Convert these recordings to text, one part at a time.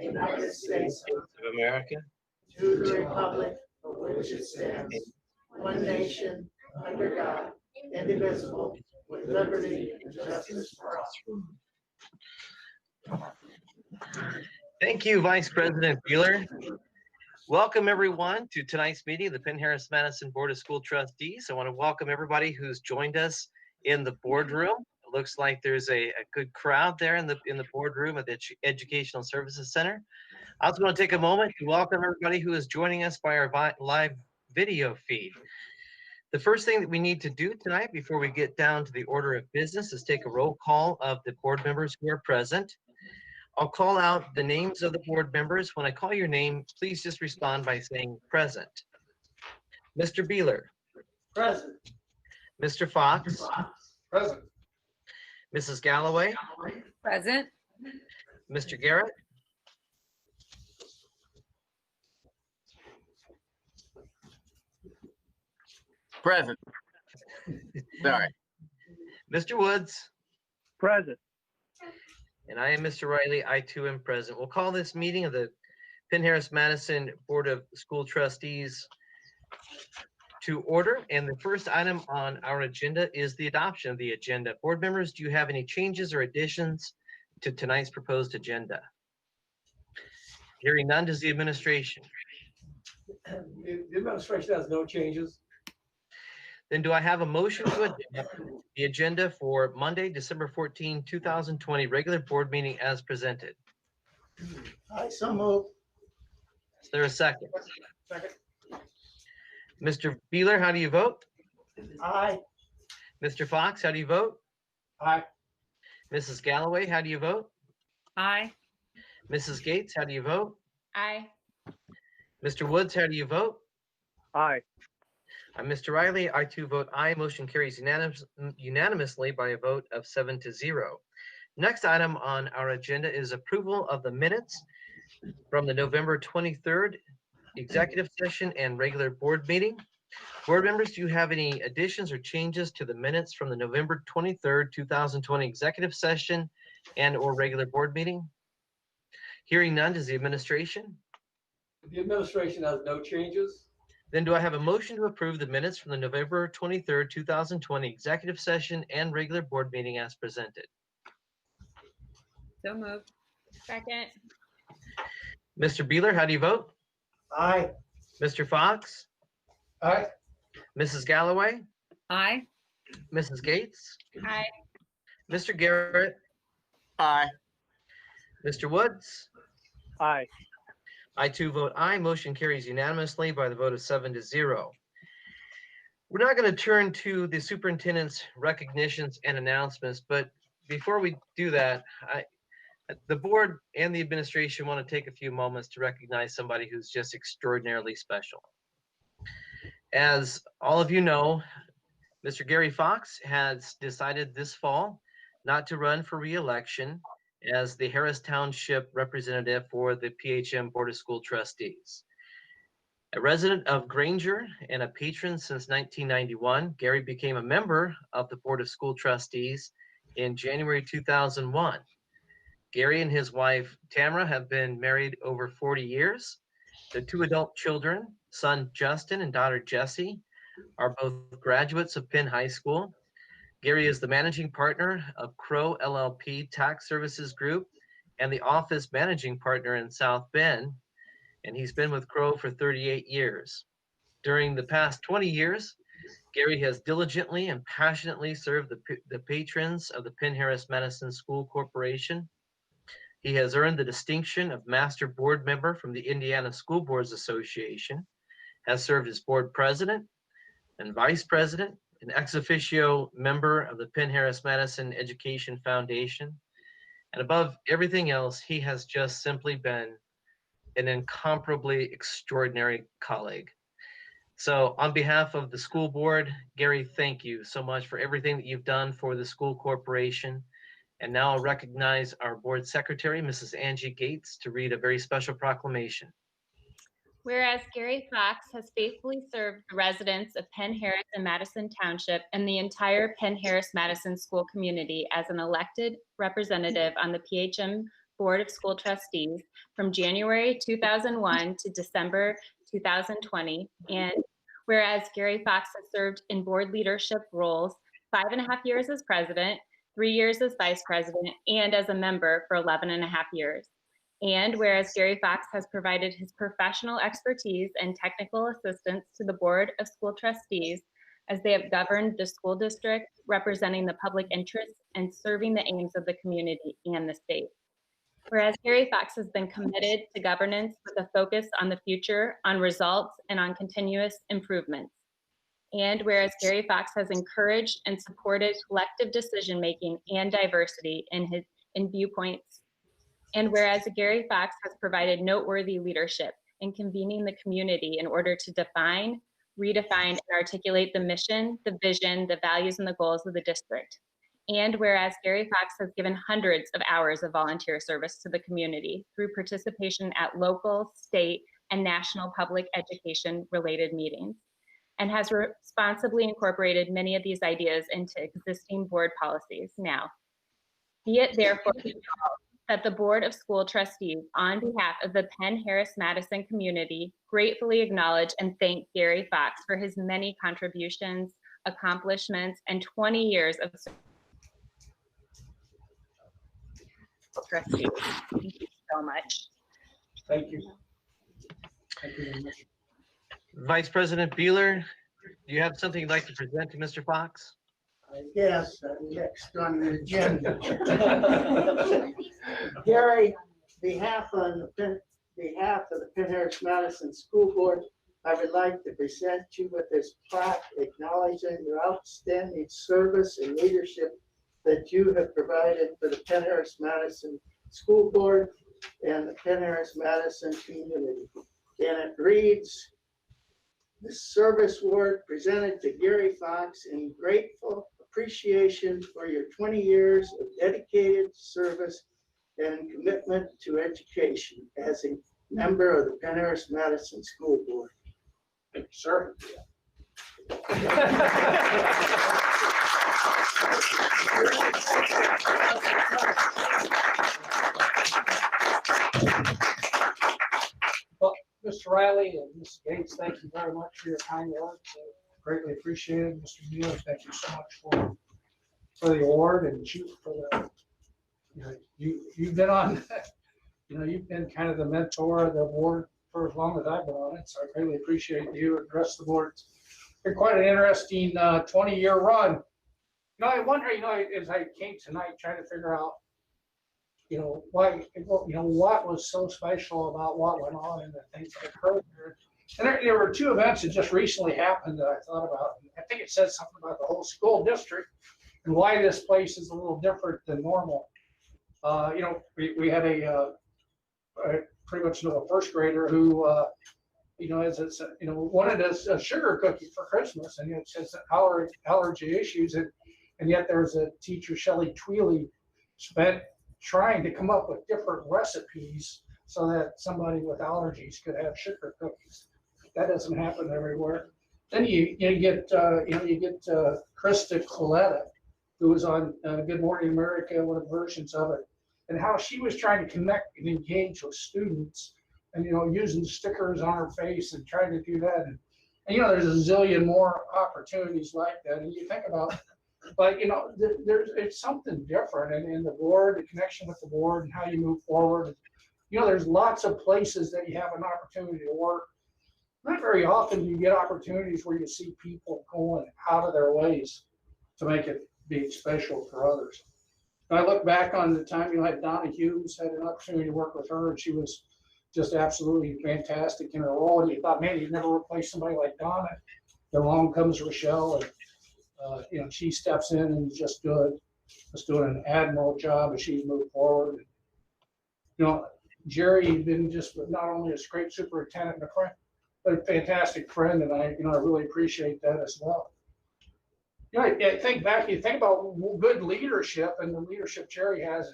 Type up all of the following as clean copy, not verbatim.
United States of America, to the republic for which it stands, one nation, under God, indivisible, with liberty and justice for all. Thank you, Vice President Bueller. Welcome, everyone, to tonight's meeting of the Penn-Harris-Madison Board of School Trustees. I want to welcome everybody who's joined us in the boardroom. It looks like there's a good crowd there in the boardroom at the Educational Services Center. I also want to take a moment to welcome everybody who is joining us by our live video feed. The first thing that we need to do tonight before we get down to the order of business is take a roll call of the board members who are present. I'll call out the names of the board members. When I call your name, please just respond by saying present. Mr. Beeler. Present. Mr. Fox. Present. Mrs. Galloway. Present. Mr. Garrett. Present. Sorry. Mr. Woods. Present. And I am Mr. Riley. I too am present. We'll call this meeting of the Penn-Harris-Madison Board of School Trustees to order. And the first item on our agenda is the adoption of the agenda. Board members, do you have any changes or additions to tonight's proposed agenda? Hearing none, does the administration? The administration has no changes. Then do I have a motion to adopt the agenda for Monday, December 14, 2020, regular board meeting as presented? I so move. Is there a second? Second. Mr. Beeler, how do you vote? Aye. Mr. Fox, how do you vote? Aye. Mrs. Galloway, how do you vote? Aye. Mrs. Gates, how do you vote? Aye. Mr. Woods, how do you vote? Aye. I'm Mr. Riley. I too vote aye. Motion carries unanimously by a vote of 7-0. Next item on our agenda is approval of the minutes from the November 23rd executive session and regular board meeting. Board members, do you have any additions or changes to the minutes from the November 23rd, 2020 executive session and or regular board meeting? Hearing none, does the administration? The administration has no changes. Then do I have a motion to approve the minutes from the November 23rd, 2020 executive session and regular board meeting as presented? So moved. Second. Mr. Beeler, how do you vote? Aye. Mr. Fox? Aye. Mrs. Galloway? Aye. Mrs. Gates? Aye. Mr. Garrett? Aye. Mr. Woods? Aye. I too vote aye. Motion carries unanimously by the vote of 7-0. We're not going to turn to the superintendent's recognitions and announcements, but before we do that, the board and the administration want to take a few moments to recognize somebody who's just extraordinarily special. As all of you know, Mr. Gary Fox has decided this fall not to run for re-election as the Harris Township representative for the PHM Board of School Trustees. A resident of Granger and a patron since 1991, Gary became a member of the Board of School Trustees in January 2001. Gary and his wife, Tamara, have been married over 40 years. Their two adult children, son Justin and daughter Jessie, are both graduates of Penn High School. Gary is the managing partner of Crow LLP Tax Services Group and the office managing partner in South Bend, and he's been with Crow for 38 years. During the past 20 years, Gary has diligently and passionately served the patrons of the Penn-Harris-Madison School Corporation. He has earned the distinction of Master Board Member from the Indiana School Boards Association, has served as Board President and Vice President, an ex officio member of the Penn-Harris-Madison Education Foundation. And above everything else, he has just simply been an incomparably extraordinary colleague. So on behalf of the school board, Gary, thank you so much for everything that you've done for the school corporation. And now I'll recognize our board secretary, Mrs. Angie Gates, to read a very special proclamation. Whereas Gary Fox has faithfully served the residents of Penn-Harris and Madison Township and the entire Penn-Harris-Madison school community as an elected representative on the PHM Board of School Trustees from January 2001 to December 2020. And whereas Gary Fox has served in board leadership roles 5.5 years as president, 3 years as vice president, and as a member for 11.5 years. And whereas Gary Fox has provided his professional expertise and technical assistance to the Board of School Trustees as they have governed the school district, representing the public interest and serving the aims of the community and the state. Whereas Gary Fox has been committed to governance with a focus on the future, on results, and on continuous improvements. And whereas Gary Fox has encouraged and supported collective decision-making and diversity in viewpoints. And whereas Gary Fox has provided noteworthy leadership in convening the community in order to define, redefine, and articulate the mission, the vision, the values, and the goals of the district. And whereas Gary Fox has given hundreds of hours of volunteer service to the community through participation at local, state, and national public education related meetings, and has responsibly incorporated many of these ideas into existing board policies now. Be it therefore resolved that the Board of School Trustees, on behalf of the Penn-Harris-Madison community, gratefully acknowledge and thank Gary Fox for his many contributions, accomplishments, and 20 years of trustees. Thank you so much. Thank you. Thank you very much. Vice President Beeler, do you have something you'd like to present to Mr. Fox? Yes, next on the agenda. Gary, behalf of the Penn-Harris-Madison School Board, I would like to present you with this plaque acknowledging your outstanding service and leadership that you have provided for the Penn-Harris-Madison School Board and the Penn-Harris-Madison community. And it reads, "The service award presented to Gary Fox in grateful appreciation for your 20 years of dedicated service and commitment to education as a member of the Penn-Harris-Madison School Board." Thank you, sir. Well, Mr. Riley and Ms. Gates, thank you very much for your kind words. Greatly appreciated. Mr. Mueller, thank you so much for the award, and you for the, you've been on, you've been kind of the mentor of the board for as long as I've been on it. So I greatly appreciate you and the rest of the board. It's been quite an interesting 20-year run. I wonder, as I came tonight trying to figure out, why, what was so special about what went on and the things that occurred there. And there were two events that just recently happened that I thought about. I think it says something about the whole school district and why this place is a little different than normal. We had a pretty much a first grader who, wanted a sugar cookie for Christmas, and it says allergy issues, and yet there's a teacher, Shelley Tweely, spent trying to come up with different recipes so that somebody with allergies could have sugar cookies. That doesn't happen everywhere. Then you get Krista Coletta, who was on Good Morning America, one of the versions of it, and how she was trying to connect and engage with students, and using stickers on her face and trying to do that. And there's a zillion more opportunities like that. And you think about, but it's something different, and in the board, the connection with the board, and how you move forward. There's lots of places that you have an opportunity to work. Not very often do you get opportunities where you see people going out of their ways to make it be special for others. I look back on the time like Donna Hughes, had an opportunity to work with her, and she was just absolutely fantastic in her role. And you thought, man, you'd never replace somebody like Donna. Then along comes Rochelle, and she steps in and just doing an admirable job as she's moved forward. Jerry, you've been just not only a great superintendent, but a fantastic friend, and I really appreciate that as well. I think back, you think about good leadership and the leadership Jerry has,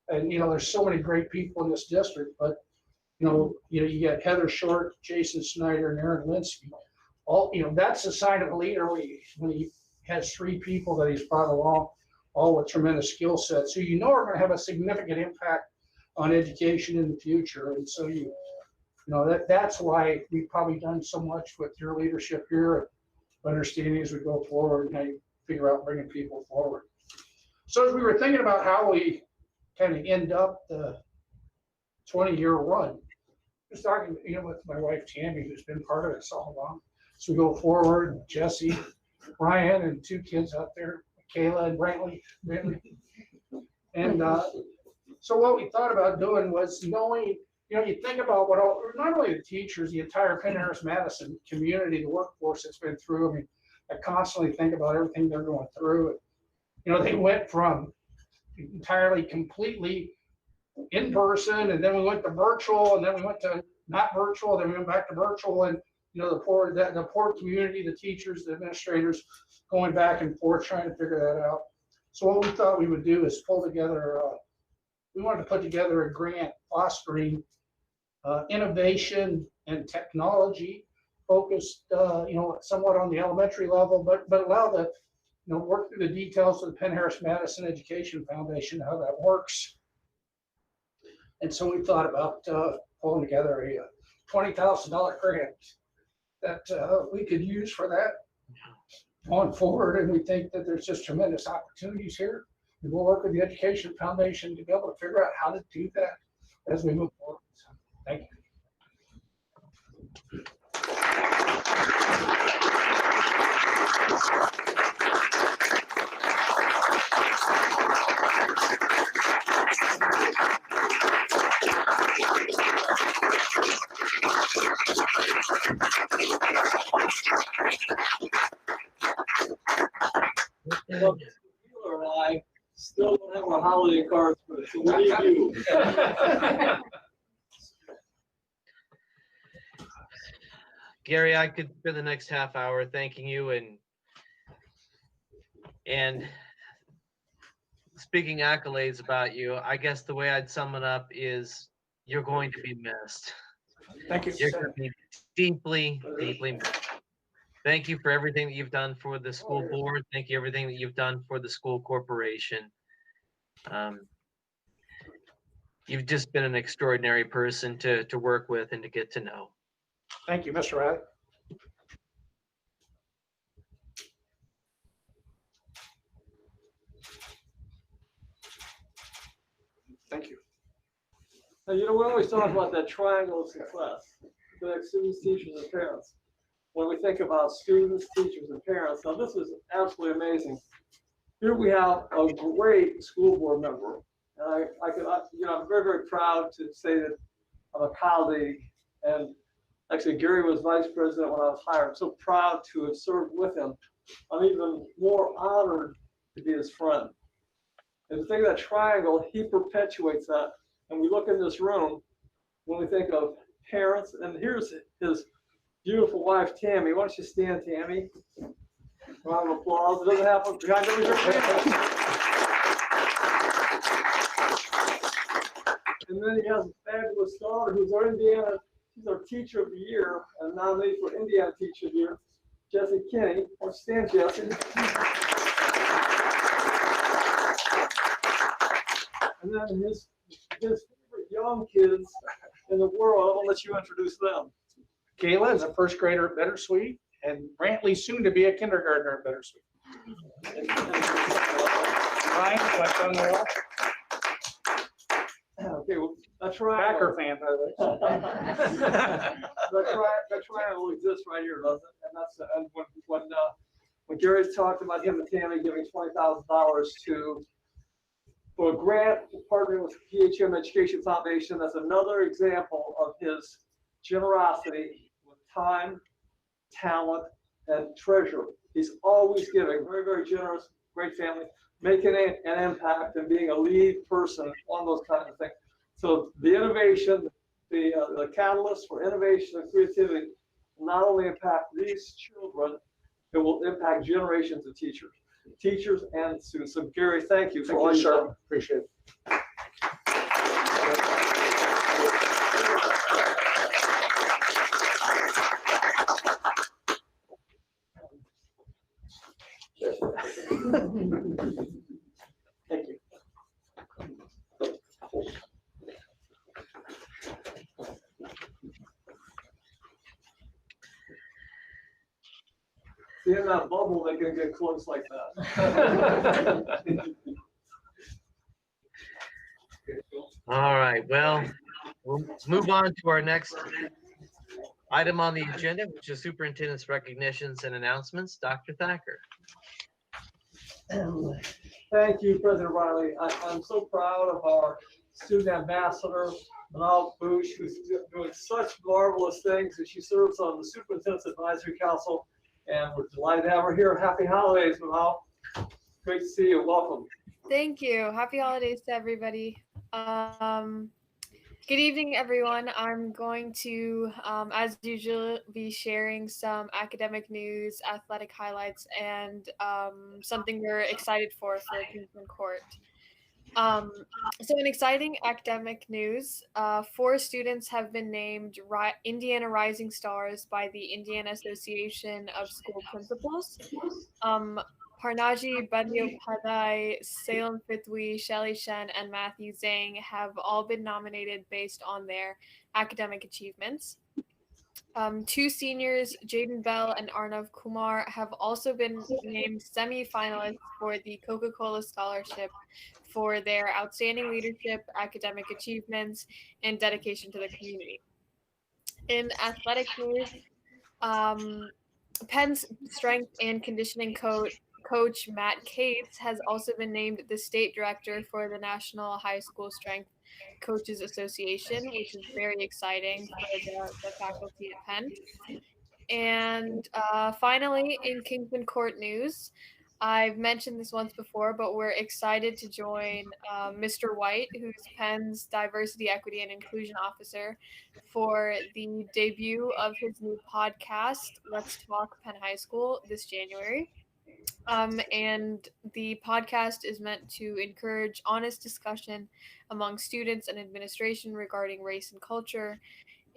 and there's so many great people in this district, but you get Heather Short, Jason Snyder, and Aaron Linsky. All that's a sign of a leader when he has three people that he's brought along, all with tremendous skill sets. So are going to have a significant impact on education in the future. And so that's why we've probably done so much with your leadership here, understanding as we go forward and how you figure out bringing people forward. So as we were thinking about how we kind of end up the 20-year run, just talking, with my wife Tammy, who's been part of this all along. So we go forward, Jesse, Ryan, and 2 kids out there, Kayla and Brantley. And so what we thought about doing was knowing, you think about not only the teachers, the entire Penn-Harris-Madison community, the workforce that's been through. I mean, I constantly think about everything they're going through. They went from entirely, completely in person, and then we went to virtual, and then we went to not virtual, then we went back to virtual, and the poor community, the teachers, the administrators, going back and forth trying to figure that out. So what we thought we would do is pull together. We wanted to put together a grant fostering innovation and technology focused, somewhat on the elementary level, but allow the, work through the details of the Penn-Harris-Madison Education Foundation, how that works. And so we thought about pulling together a $20,000 grant that we could use for that on forward. And we think that there's just tremendous opportunities here. And we'll work with the Education Foundation to be able to figure out how to do that as we move forward. So, thank you. Look, you and I still don't have our holiday cards, so we need you. Gary, I could spend the next half hour thanking you and speaking accolades about you. I guess the way I'd sum it up is you're going to be missed. Thank you. You're going to be deeply, deeply missed. Thank you for everything that you've done for the school board. Thank you everything that you've done for the school corporation. You've just been an extraordinary person to work with and to get to know. Thank you, Mr. Riley. Thank you. Now, we always talk about that triangle of success, connect students, teachers, and parents. When we think about students, teachers, and parents, now this is absolutely amazing. Here we have a great school board member. And I'm very, very proud to say that I'm a colleague, and actually Gary was vice president when I was hired. I'm so proud to have served with him. I'm even more honored to be his friend. And to think of that triangle, he perpetuates that. And we look in this room when we think of parents, and here's his beautiful wife, Tammy. Why don't you stand, Tammy? Round of applause. It doesn't happen behind every family. And then he has a fabulous daughter who's our Indiana, she's our teacher of the year and nominee for Indiana Teacher of the Year, Jessie Kinney. Why don't you stand, Jessie? And then his favorite young kids in the world. I'll let you introduce them. Kayla is a first grader at Bittersweet, and Brantley soon to be a kindergartner at Bittersweet. Ryan, what's on the wall? Okay, well, that's right. Packer fan, by the way. That triangle exists right here, doesn't it? And that's and when Gary's talked about him and Tammy giving $20,000 for a grant partnering with PHM Education Foundation, that's another example of his generosity with time, talent, and treasure. He's always giving, very, very generous, great family, making an impact and being a lead person on those kinds of things. So the innovation, the catalyst for innovation and creativity will not only impact these children, it will impact generations of teachers and students. So Gary, thank you for all you've done. Appreciate it. Thank you. See, in that bubble, they can get close like that. All right, well, we'll move on to our next item on the agenda, which is superintendent's recognitions and announcements. Dr. Thacker. Thank you, President Riley. I'm so proud of our student ambassador, Manal Bush, who's doing such marvelous things, and she serves on the Superintendent's Advisory Council, and we're delighted to have her here. Happy holidays, Manal. Great to see you. Welcome. Thank you. Happy holidays to everybody. Good evening, everyone. I'm going to, as usual, be sharing some academic news, athletic highlights, and something we're excited for Kingsman Court. So in exciting academic news, 4 students have been named Indiana Rising Stars by the Indiana Association of School Principals. Parnaji Bandyopadhyay, Salem Fithwi, Shelley Shen, and Matthew Zhang have all been nominated based on their academic achievements. 2 seniors, Jaden Bell and Arnav Kumar, have also been named semi-finalists for the Coca-Cola Scholarship for their outstanding leadership, academic achievements, and dedication to the community. In athletic news, Penn's strength and conditioning coach Matt Cates has also been named the state director for the National High School Strength Coaches Association, which is very exciting for the faculty at Penn. And finally, in Kingsman Court news, I've mentioned this once before, but we're excited to join Mr. White, who's Penn's Diversity, Equity, and Inclusion Officer, for the debut of his new podcast, Let's Talk Penn High School, this January. And the podcast is meant to encourage honest discussion among students and administration regarding race and culture.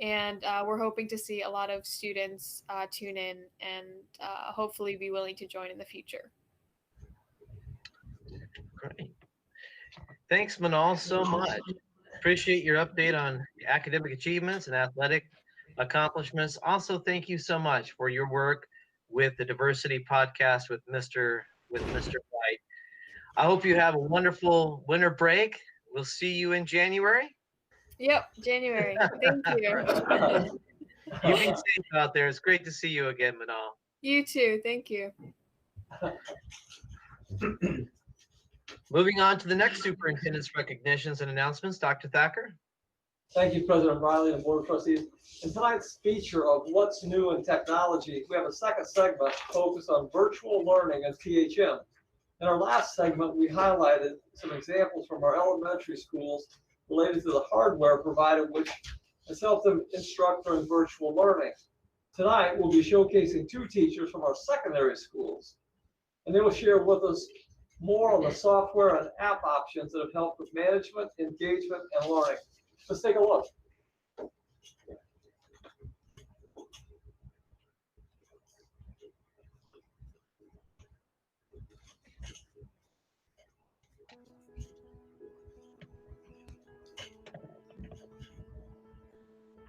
And we're hoping to see a lot of students tune in and hopefully be willing to join in the future. Great. Thanks, Manal, so much. Appreciate your update on academic achievements and athletic accomplishments. Also, thank you so much for your work with the diversity podcast with Mr. White. I hope you have a wonderful winter break. We'll see you in January. Yep, January. Thank you. You be safe out there. It's great to see you again, Manal. You too. Thank you. Moving on to the next superintendent's recognitions and announcements, Dr. Thacker. Thank you, President Riley and Board of Trustees. In tonight's feature of What's New in Technology, we have a second segment focused on virtual learning and THM. In our last segment, we highlighted some examples from our elementary schools related to the hardware provided, which has helped them instruct in virtual learning. Tonight, we'll be showcasing 2 teachers from our secondary schools, and they will share with us more on the software and app options that have helped with management, engagement, and learning. Let's take a look.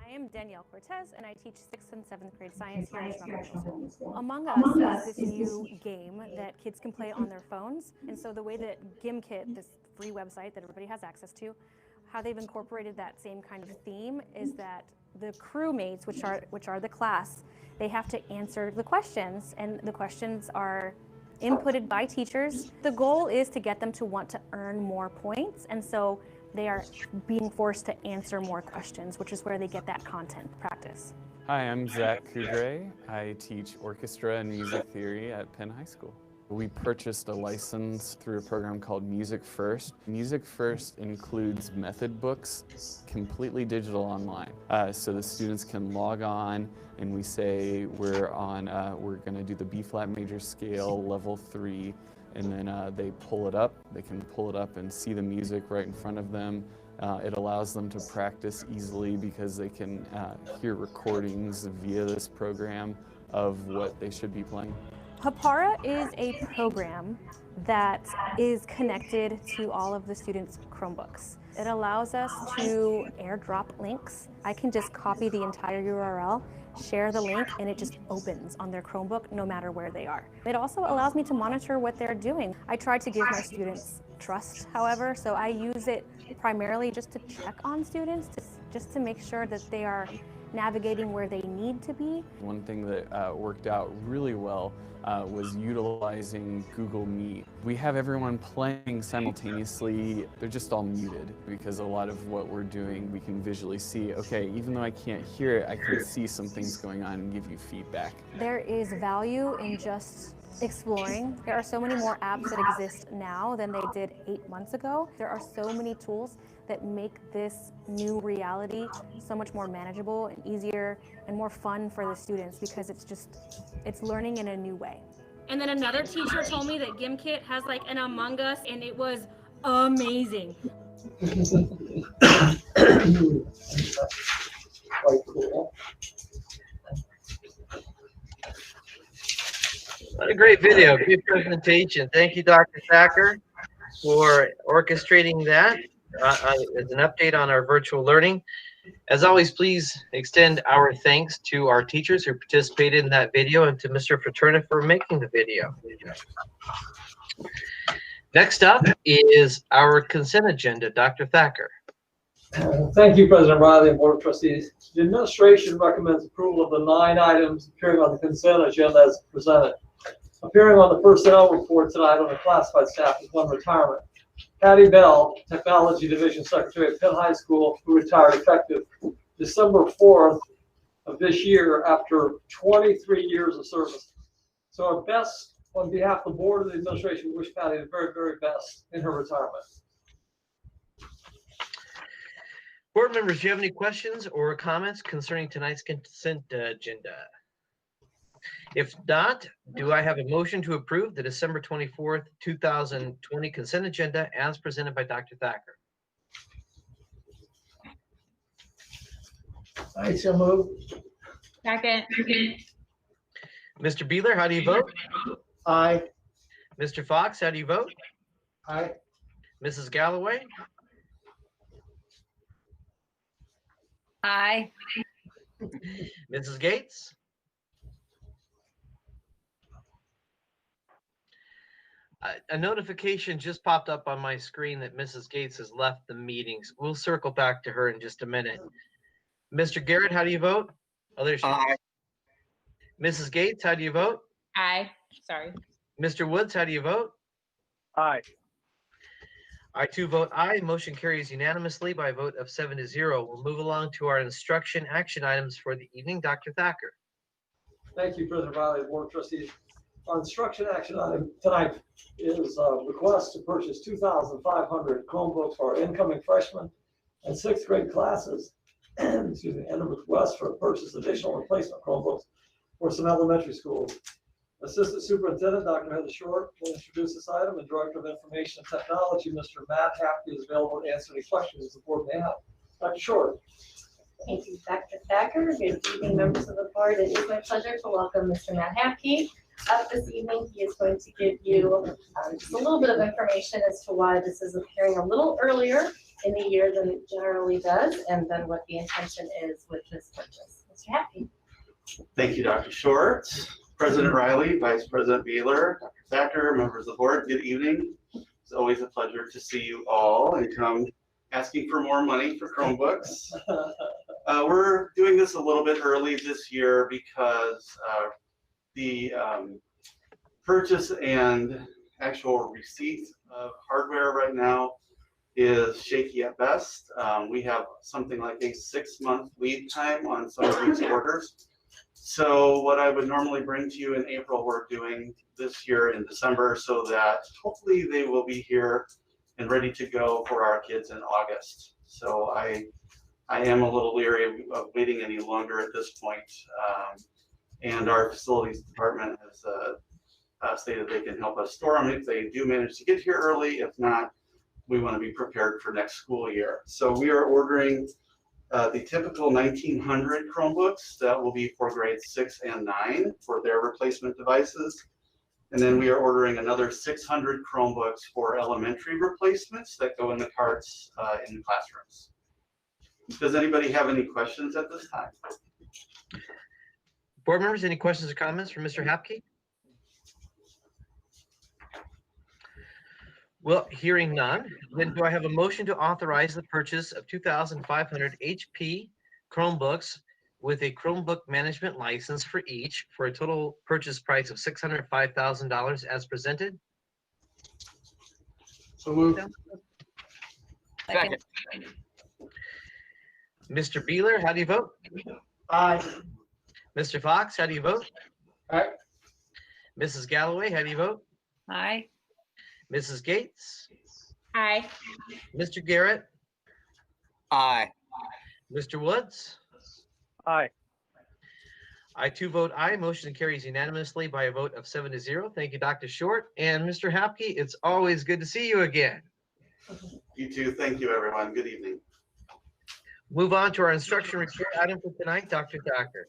I am Danielle Cortez, and I teach 6th and 7th grade science here at Middle School. Among Us is this new game that kids can play on their phones. And so the way that GimKit, this free website that everybody has access to, how they've incorporated that same kind of theme is that the crewmates, which are the class, they have to answer the questions, and the questions are inputted by teachers. The goal is to get them to want to earn more points, and so they are being forced to answer more questions, which is where they get that content practice. Hi, I'm Zach Kugray. I teach orchestra and music theory at Penn High School. We purchased a license through a program called Music First. Music First includes method books, completely digital online. So the students can log on and we say we're going to do the B-flat major scale, level 3, and then they pull it up. They can pull it up and see the music right in front of them. It allows them to practice easily because they can hear recordings via this program of what they should be playing. Papara is a program that is connected to all of the students' Chromebooks. It allows us to airdrop links. I can just copy the entire URL, share the link, and it just opens on their Chromebook no matter where they are. It also allows me to monitor what they're doing. I try to give my students trust, however, so I use it primarily just to check on students, just to make sure that they are navigating where they need to be. One thing that worked out really well was utilizing Google Meet. We have everyone playing simultaneously. They're just all muted because a lot of what we're doing we can visually see. Okay, even though I can't hear it, I can see some things going on and give you feedback. There is value in just exploring. There are so many more apps that exist now than they did 8 months ago. There are so many tools that make this new reality so much more manageable and easier and more fun for the students because it's learning in a new way. And then another teacher told me that GimKit has like an Among Us, and it was amazing. Quite cool. What a great video, great presentation. Thank you, Dr. Thacker, for orchestrating that as an update on our virtual learning. As always, please extend our thanks to our teachers who participated in that video and to Mr. Fraterna for making the video. Next up is our consent agenda. Dr. Thacker. Thank you, President Riley and Board of Trustees. The administration recommends approval of the 9 items appearing on the consent agenda as presented. Appearing on the personnel report tonight on the classified staff is one retirement. Patty Bell, Technology Division Secretary at Penn High School, who retired effective December 4th of this year after 23 years of service. So our best, on behalf of the board and the administration, we wish Patty the very, very best in her retirement. Board members, do you have any questions or comments concerning tonight's consent agenda? If not, do I have a motion to approve the December 24th, 2020 consent agenda as presented by Dr. Thacker? I so move. Second. Mr. Beeler, how do you vote? Aye. Mr. Fox, how do you vote? Aye. Mrs. Galloway? Aye. Mrs. Gates? A notification just popped up on my screen that Mrs. Gates has left the meetings. We'll circle back to her in just a minute. Mr. Garrett, how do you vote? Oh, there she is. Aye. Mrs. Gates, how do you vote? Aye. Sorry. Mr. Woods, how do you vote? Aye. I too vote aye. Motion carries unanimously by a vote of 7-0. We'll move along to our instruction action items for the evening. Dr. Thacker. Thank you, President Riley, Board of Trustees. Our instruction action item tonight is a request to purchase 2,500 Chromebooks for our incoming freshmen and 6th grade classes. Excuse me, and a request for purchase additional replacement Chromebooks for some elementary schools. Assistant Superintendent, Dr. Heather Short, will introduce this item, and Director of Information and Technology, Mr. Matt Happy, is available to answer any questions the board may have. Dr. Short. Thank you, Dr. Thacker. Good evening, members of the board. It is my pleasure to welcome Mr. Matt Hapke up this evening. He is going to give you just a little bit of information as to why this is appearing a little earlier in the year than it generally does, and then what the intention is with this purchase. Mr. Hapke. Thank you, Dr. Short. President Riley, Vice President Beeler, Dr. Thacker, members of the board, good evening. It's always a pleasure to see you all and come asking for more money for Chromebooks. We're doing this a little bit early this year because the purchase and actual receipt of hardware right now is shaky at best. We have something like a 6-month lead time on some of these orders. So what I would normally bring to you in April, we're doing this year in December, so that hopefully they will be here and ready to go for our kids in August. So I am a little leery of waiting any longer at this point. And our facilities department has stated they can help us store them if they do manage to get here early. If not, we want to be prepared for next school year. So we are ordering the typical 1,900 Chromebooks that will be for grades 6 and 9 for their replacement devices. And then we are ordering another 600 Chromebooks for elementary replacements that go in the carts in the classrooms. Does anybody have any questions at this time? Board members, any questions or comments from Mr. Hapke? Well, hearing none, then do I have a motion to authorize the purchase of 2,500 HP Chromebooks with a Chromebook management license for each for a total purchase price of $605,000 as presented? So moved. Second. Mr. Beeler, how do you vote? Aye. Mr. Fox, how do you vote? Aye. Mrs. Galloway, how do you vote? Aye. Mrs. Gates? Aye. Mr. Garrett? Aye. Mr. Woods? Aye. I too vote aye. Motion carries unanimously by a vote of 7-0. Thank you, Dr. Short. And Mr. Hapke, it's always good to see you again. You too. Thank you, everyone. Good evening. Move on to our instruction report item for tonight, Dr. Thacker.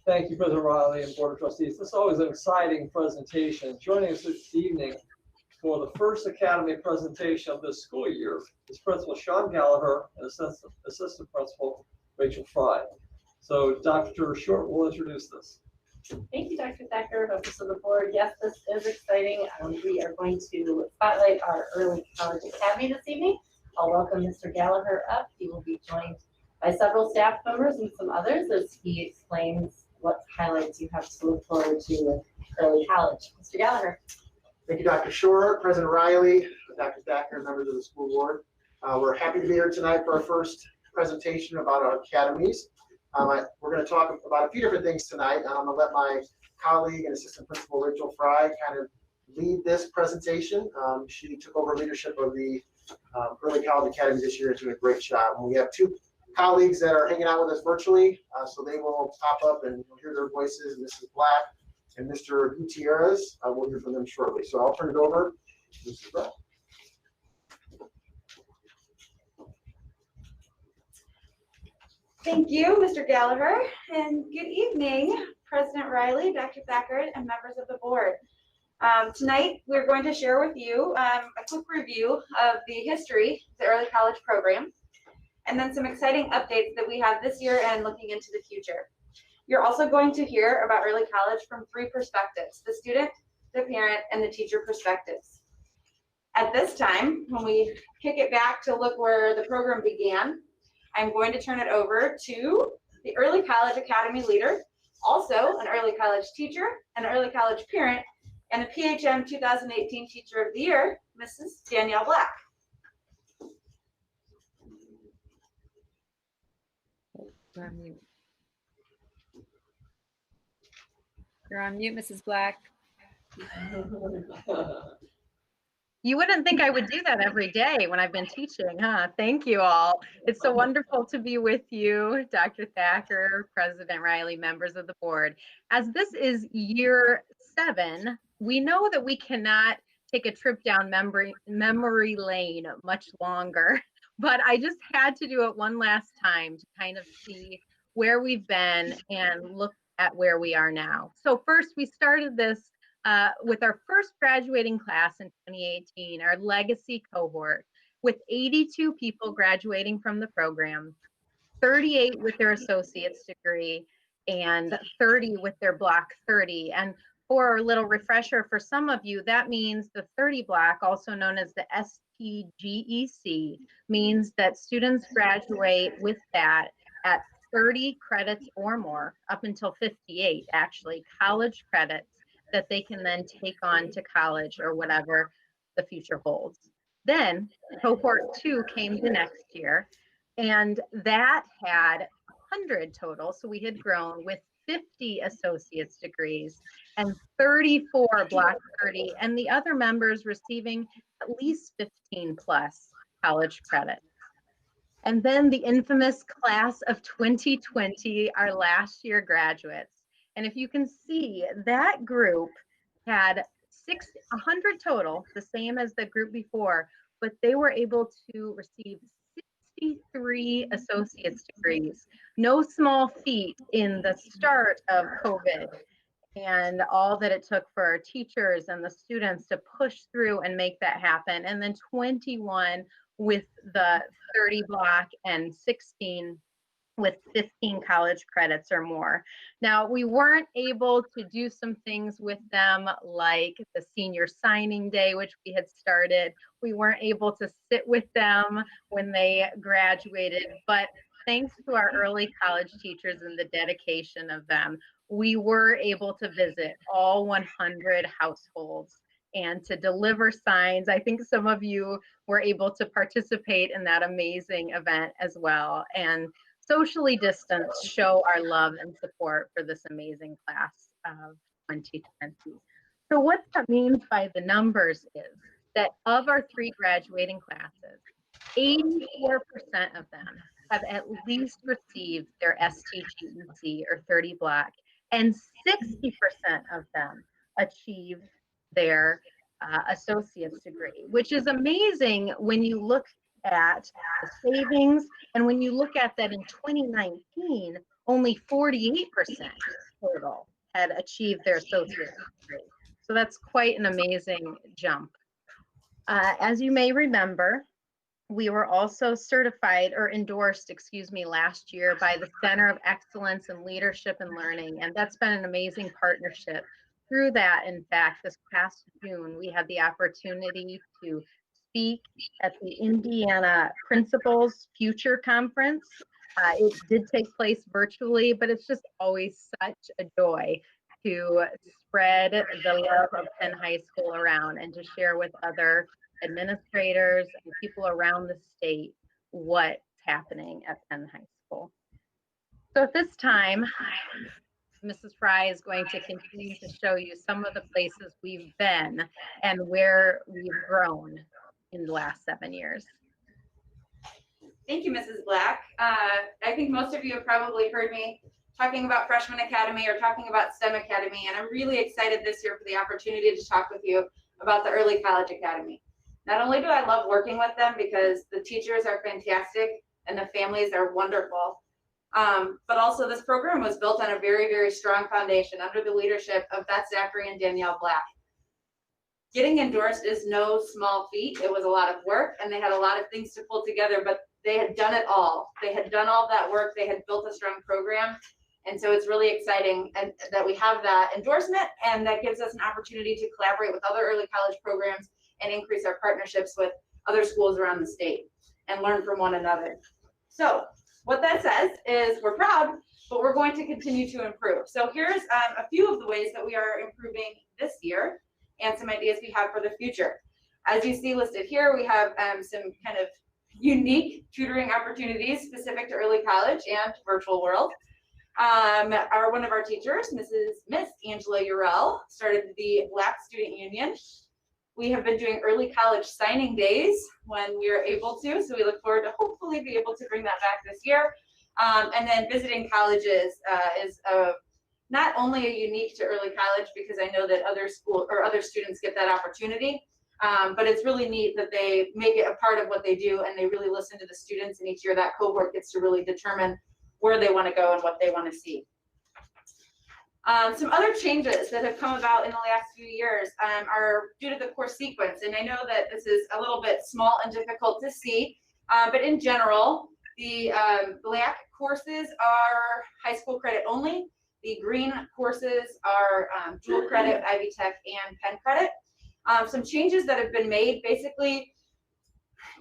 Thank you, President Riley and Board of Trustees. This is always an exciting presentation. Joining us this evening for the first Academy presentation of this school year is Principal Sean Gallagher and Assistant Principal Rachel Fry. So Dr. Short will introduce this. Thank you, Dr. Thacker, members of the board. Yes, this is exciting. We are going to spotlight our early college academy this evening. I'll welcome Mr. Gallagher up. He will be joined by several staff members and some others as he explains what highlights you have to look forward to with early college. Mr. Gallagher. Thank you, Dr. Short, President Riley, Dr. Thacker, members of the school board. We're happy to be here tonight for our first presentation about our academies. We're going to talk about a few different things tonight. I'm going to let my colleague and Assistant Principal Rachel Fry kind of lead this presentation. She took over leadership of the Early College Academy this year and doing a great job. And we have two colleagues that are hanging out with us virtually, so they will pop up and you'll hear their voices. Mrs. Black and Mr. Gutierrez. We'll hear from them shortly. So I'll turn it over to Mr. Black. Thank you, Mr. Gallagher, and good evening, President Riley, Dr. Thacker, and members of the board. Tonight, we're going to share with you a quick review of the history of the early college program, and then some exciting updates that we have this year and looking into the future. You're also going to hear about early college from three perspectives: the student, the parent, and the teacher perspectives. At this time, when we kick it back to look where the program began, I'm going to turn it over to the Early College Academy leader, also an early college teacher, an early college parent, and a PHM 2018 Teacher of the Year, Mrs. Danielle Black. You're on mute. You're on mute, Mrs. Black. You wouldn't think I would do that every day when I've been teaching, huh? Thank you all. It's so wonderful to be with you, Dr. Thacker, President Riley, members of the board. As this is year 7, we know that we cannot take a trip down memory lane much longer, but I just had to do it one last time to kind of see where we've been and look at where we are now. So first, we started this with our first graduating class in 2018, our legacy cohort, with 82 people graduating from the program, 38 with their associate's degree, and 30 with their block 30. And for a little refresher for some of you, that means the 30 block, also known as the SPGEC, means that students graduate with that at 30 credits or more, up until 58, actually, college credits that they can then take on to college or whatever the future holds. Then cohort 2 came the next year, and that had 100 total. So we had grown with 50 associate's degrees and 34 block 30, and the other members receiving at least 15 plus college credits. And then the infamous class of 2020, our last year graduates. And if you can see, that group had 100 total, the same as the group before, but they were able to receive 63 associate's degrees. No small feat in the start of COVID. and all that it took for our teachers and the students to push through and make that happen. And then 21 with the 30 block and 16 with 15 college credits or more. Now, we weren't able to do some things with them like the senior signing day, which we had started. We weren't able to sit with them when they graduated, but thanks to our early college teachers and the dedication of them, we were able to visit all 100 households and to deliver signs. I think some of you were able to participate in that amazing event as well, and socially distance show our love and support for this amazing class of 2020. So what that means by the numbers is that of our 3 graduating classes, 84% of them have at least received their STGEC or 30 block, and 60% of them achieved their associate's degree, which is amazing when you look at the savings, and when you look at that in 2019, only 48% total had achieved their associate's degree. So that's quite an amazing jump. As you may remember, we were also certified or endorsed, last year by the Center of Excellence in Leadership and Learning, and that's been an amazing partnership. Through that, in fact, this past June, we had the opportunity to speak at the Indiana Principals Future Conference. It did take place virtually, but it's just always such a joy to spread the love of Penn High School around and to share with other administrators and people around the state what's happening at Penn High School. So at this time, Mrs. Fry is going to continue to show you some of the places we've been and where we've grown in the last 7 years. Thank you, Mrs. Black. I think most of you have probably heard me talking about Freshman Academy or talking about STEM Academy, and I'm really excited this year for the opportunity to talk with you about the Early College Academy. Not only do I love working with them because the teachers are fantastic and the families are wonderful, but also this program was built on a very, very strong foundation under the leadership of Beth Zachary and Danielle Black. Getting endorsed is no small feat. It was a lot of work and they had a lot of things to pull together, but they had done it all. They had done all that work. They had built a strong program. And so it's really exciting and that we have that endorsement, and that gives us an opportunity to collaborate with other early college programs and increase our partnerships with other schools around the state and learn from one another. So what that says is we're proud, but we're going to continue to improve. So here's a few of the ways that we are improving this year and some ideas we have for the future. As you see listed here, we have some kind of unique tutoring opportunities specific to early college and virtual world. One of our teachers, Miss Angela Urell, started the Black Student Union. We have been doing early college signing days when we are able to, so we look forward to hopefully be able to bring that back this year. And then visiting colleges is not only unique to early college, because I know that other students get that opportunity, but it's really neat that they make it a part of what they do and they really listen to the students, and each year that cohort gets to really determine where they want to go and what they want to see. Some other changes that have come about in the last few years are due to the course sequence. And I know that this is a little bit small and difficult to see, but in general, the black courses are high school credit only. The green courses are dual credit, Ivy Tech, and Penn credit. Some changes that have been made basically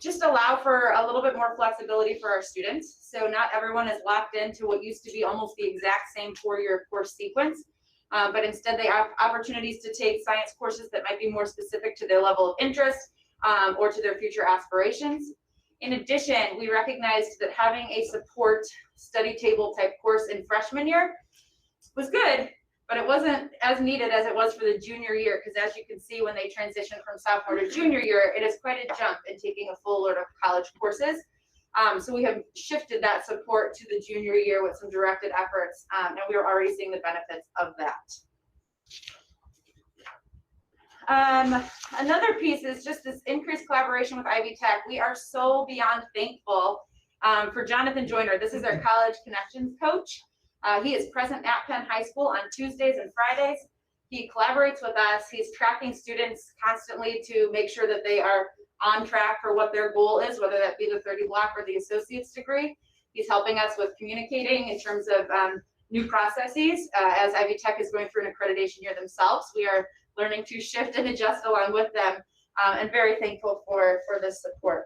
just allow for a little bit more flexibility for our students. So not everyone is locked into what used to be almost the exact same 4-year course sequence, but instead they have opportunities to take science courses that might be more specific to their level of interest or to their future aspirations. In addition, we recognized that having a support study table type course in freshman year was good, but it wasn't as needed as it was for the junior year, because as you can see, when they transition from sophomore to junior year, it is quite a jump in taking a full load of college courses. So we have shifted that support to the junior year with some directed efforts, and we are already seeing the benefits of that. Another piece is just this increased collaboration with Ivy Tech. We are so beyond thankful for Jonathan Joyner. This is our college connections coach. He is present at Penn High School on Tuesdays and Fridays. He collaborates with us. He's tracking students constantly to make sure that they are on track for what their goal is, whether that be the 30 block or the associate's degree. He's helping us with communicating in terms of new processes. As Ivy Tech is going through an accreditation year themselves, we are learning to shift and adjust along with them, and very thankful for this support.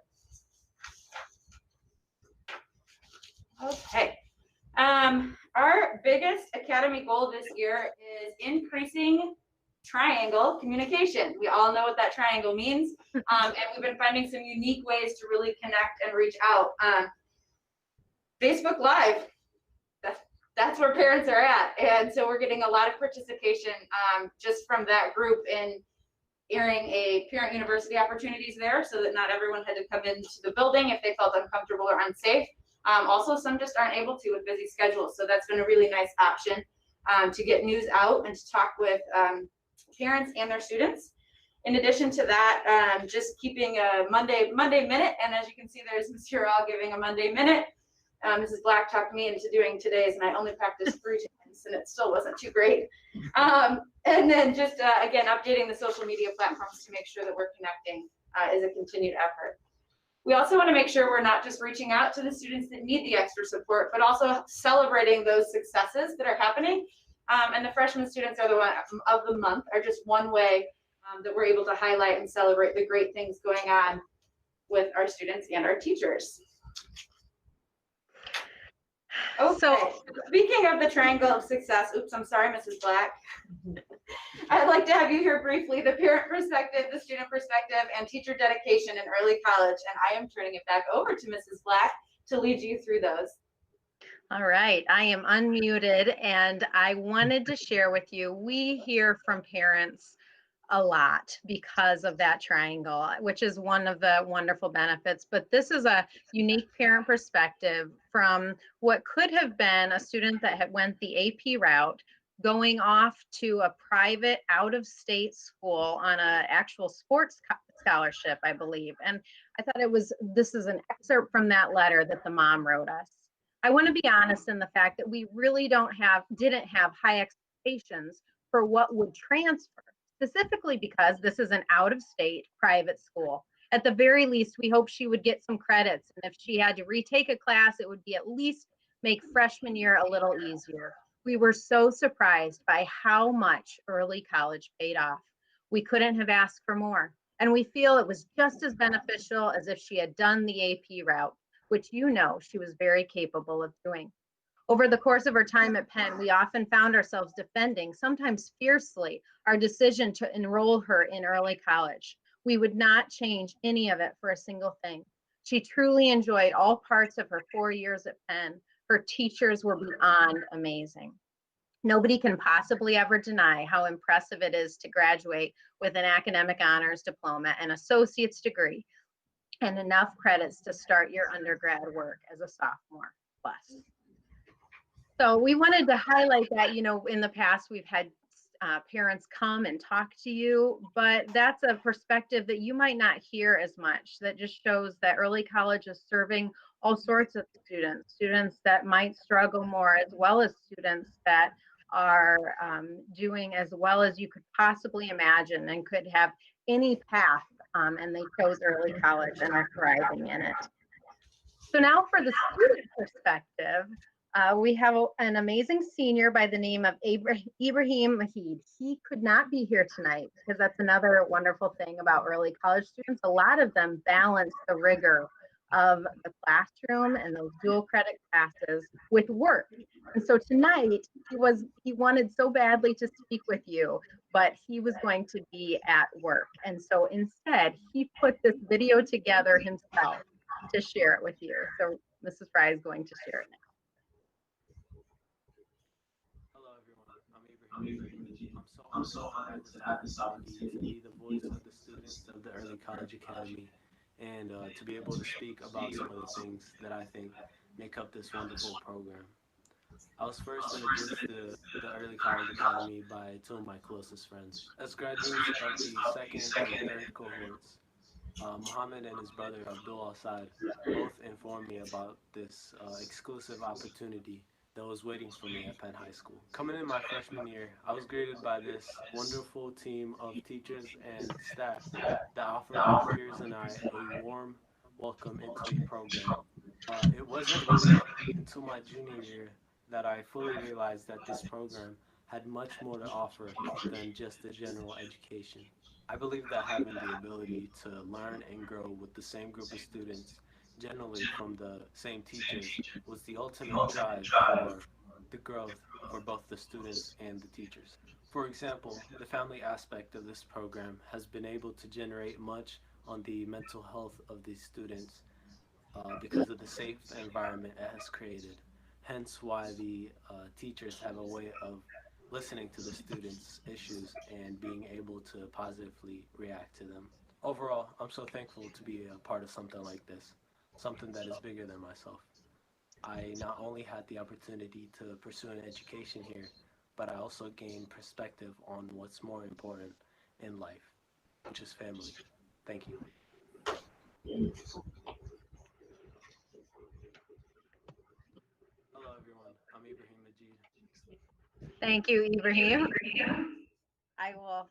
Okay. Our biggest academy goal this year is increasing triangle communication. We all know what that triangle means, and we've been finding some unique ways to really connect and reach out. Facebook Live, that's where parents are at, and so we're getting a lot of participation just from that group in airing a parent university opportunities there, so that not everyone had to come into the building if they felt uncomfortable or unsafe. Also, some just aren't able to with busy schedules, so that's been a really nice option to get news out and to talk with parents and their students. In addition to that, just keeping a Monday Minute, and as you can see, there's Ms. Hurrell giving a Monday Minute. Mrs. Black talked me into doing today's, and I only practiced 3 times, and it still wasn't too great. And then just, again, updating the social media platforms to make sure that we're connecting is a continued effort. We also want to make sure we're not just reaching out to the students that need the extra support, but also celebrating those successes that are happening. And the freshman students are the one of the month, are just one way that we're able to highlight and celebrate the great things going on with our students and our teachers. Okay, so speaking of the triangle of success, oops, I'm sorry, Mrs. Black. I'd like to have you hear briefly the parent perspective, the student perspective, and teacher dedication in early college. And I am turning it back over to Mrs. Black to lead you through those. All right, I am unmuted, and I wanted to share with you, we hear from parents a lot because of that triangle, which is one of the wonderful benefits. But this is a unique parent perspective from what could have been a student that had went the AP route, going off to a private out-of-state school on an actual sports scholarship, I believe. And I thought this is an excerpt from that letter that the mom wrote us. I want to be honest in the fact that we really didn't have high expectations for what would transfer, specifically because this is an out-of-state private school. At the very least, we hope she would get some credits. And if she had to retake a class, it would be at least make freshman year a little easier. We were so surprised by how much early college paid off. We couldn't have asked for more. And we feel it was just as beneficial as if she had done the AP route, which she was very capable of doing. Over the course of her time at Penn, we often found ourselves defending, sometimes fiercely, our decision to enroll her in early college. We would not change any of it for a single thing. She truly enjoyed all parts of her 4 years at Penn. Her teachers were beyond amazing. Nobody can possibly ever deny how impressive it is to graduate with an academic honors diploma, an associate's degree, and enough credits to start your undergrad work as a sophomore plus. So we wanted to highlight that, in the past we've had parents come and talk to you, but that's a perspective that you might not hear as much. That just shows that early college is serving all sorts of students that might struggle more, as well as students that are doing as well as you could possibly imagine and could have any path, and they chose early college and are thriving in it. So now for the student perspective, we have an amazing senior by the name of Ibrahim Mahid. He could not be here tonight because that's another wonderful thing about early college students. A lot of them balance the rigor of the classroom and those dual credit classes with work. And so tonight he wanted so badly to speak with you, but he was going to be at work. And so instead he put this video together himself to share it with you. So Mrs. Fry is going to share it now. I'm so honored to have this opportunity to be the voice of the students of the Early College Academy and to be able to speak about some of the things that I think make up this wonderful program. I was first introduced to the Early College Academy by two of my closest friends. As graduates of the second and third cohorts, Muhammad and his brother Abdul Al-Saad both informed me about this exclusive opportunity that was waiting for me at Penn High School. Coming in my freshman year, I was greeted by this wonderful team of teachers and staff that offered my peers and I a warm welcome into the program. It wasn't really until my junior year that I fully realized that this program had much more to offer than just a general education. I believe that having the ability to learn and grow with the same group of students, generally from the same teachers, was the ultimate drive for the growth for both the students and the teachers. For example, the family aspect of this program has been able to generate much on the mental health of these students because of the safe environment it has created. Hence why the teachers have a way of listening to the students' issues and being able to positively react to them. Overall, I'm so thankful to be a part of something like this, something that is bigger than myself. I not only had the opportunity to pursue an education here, but I also gained perspective on what's more important in life, which is family. Thank you. Hello, everyone. I'm Ibrahim Majid. Thank you, Ibrahim. I will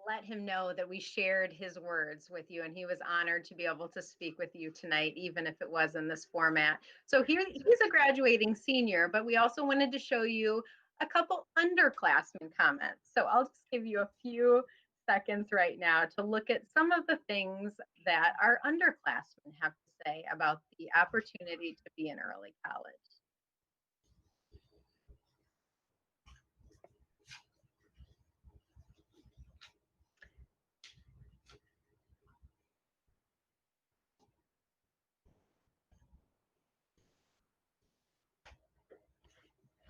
let him know that we shared his words with you, and he was honored to be able to speak with you tonight, even if it was in this format. So he's a graduating senior, but we also wanted to show you a couple underclassmen comments. So I'll just give you a few seconds right now to look at some of the things that our underclassmen have to say about the opportunity to be in early college.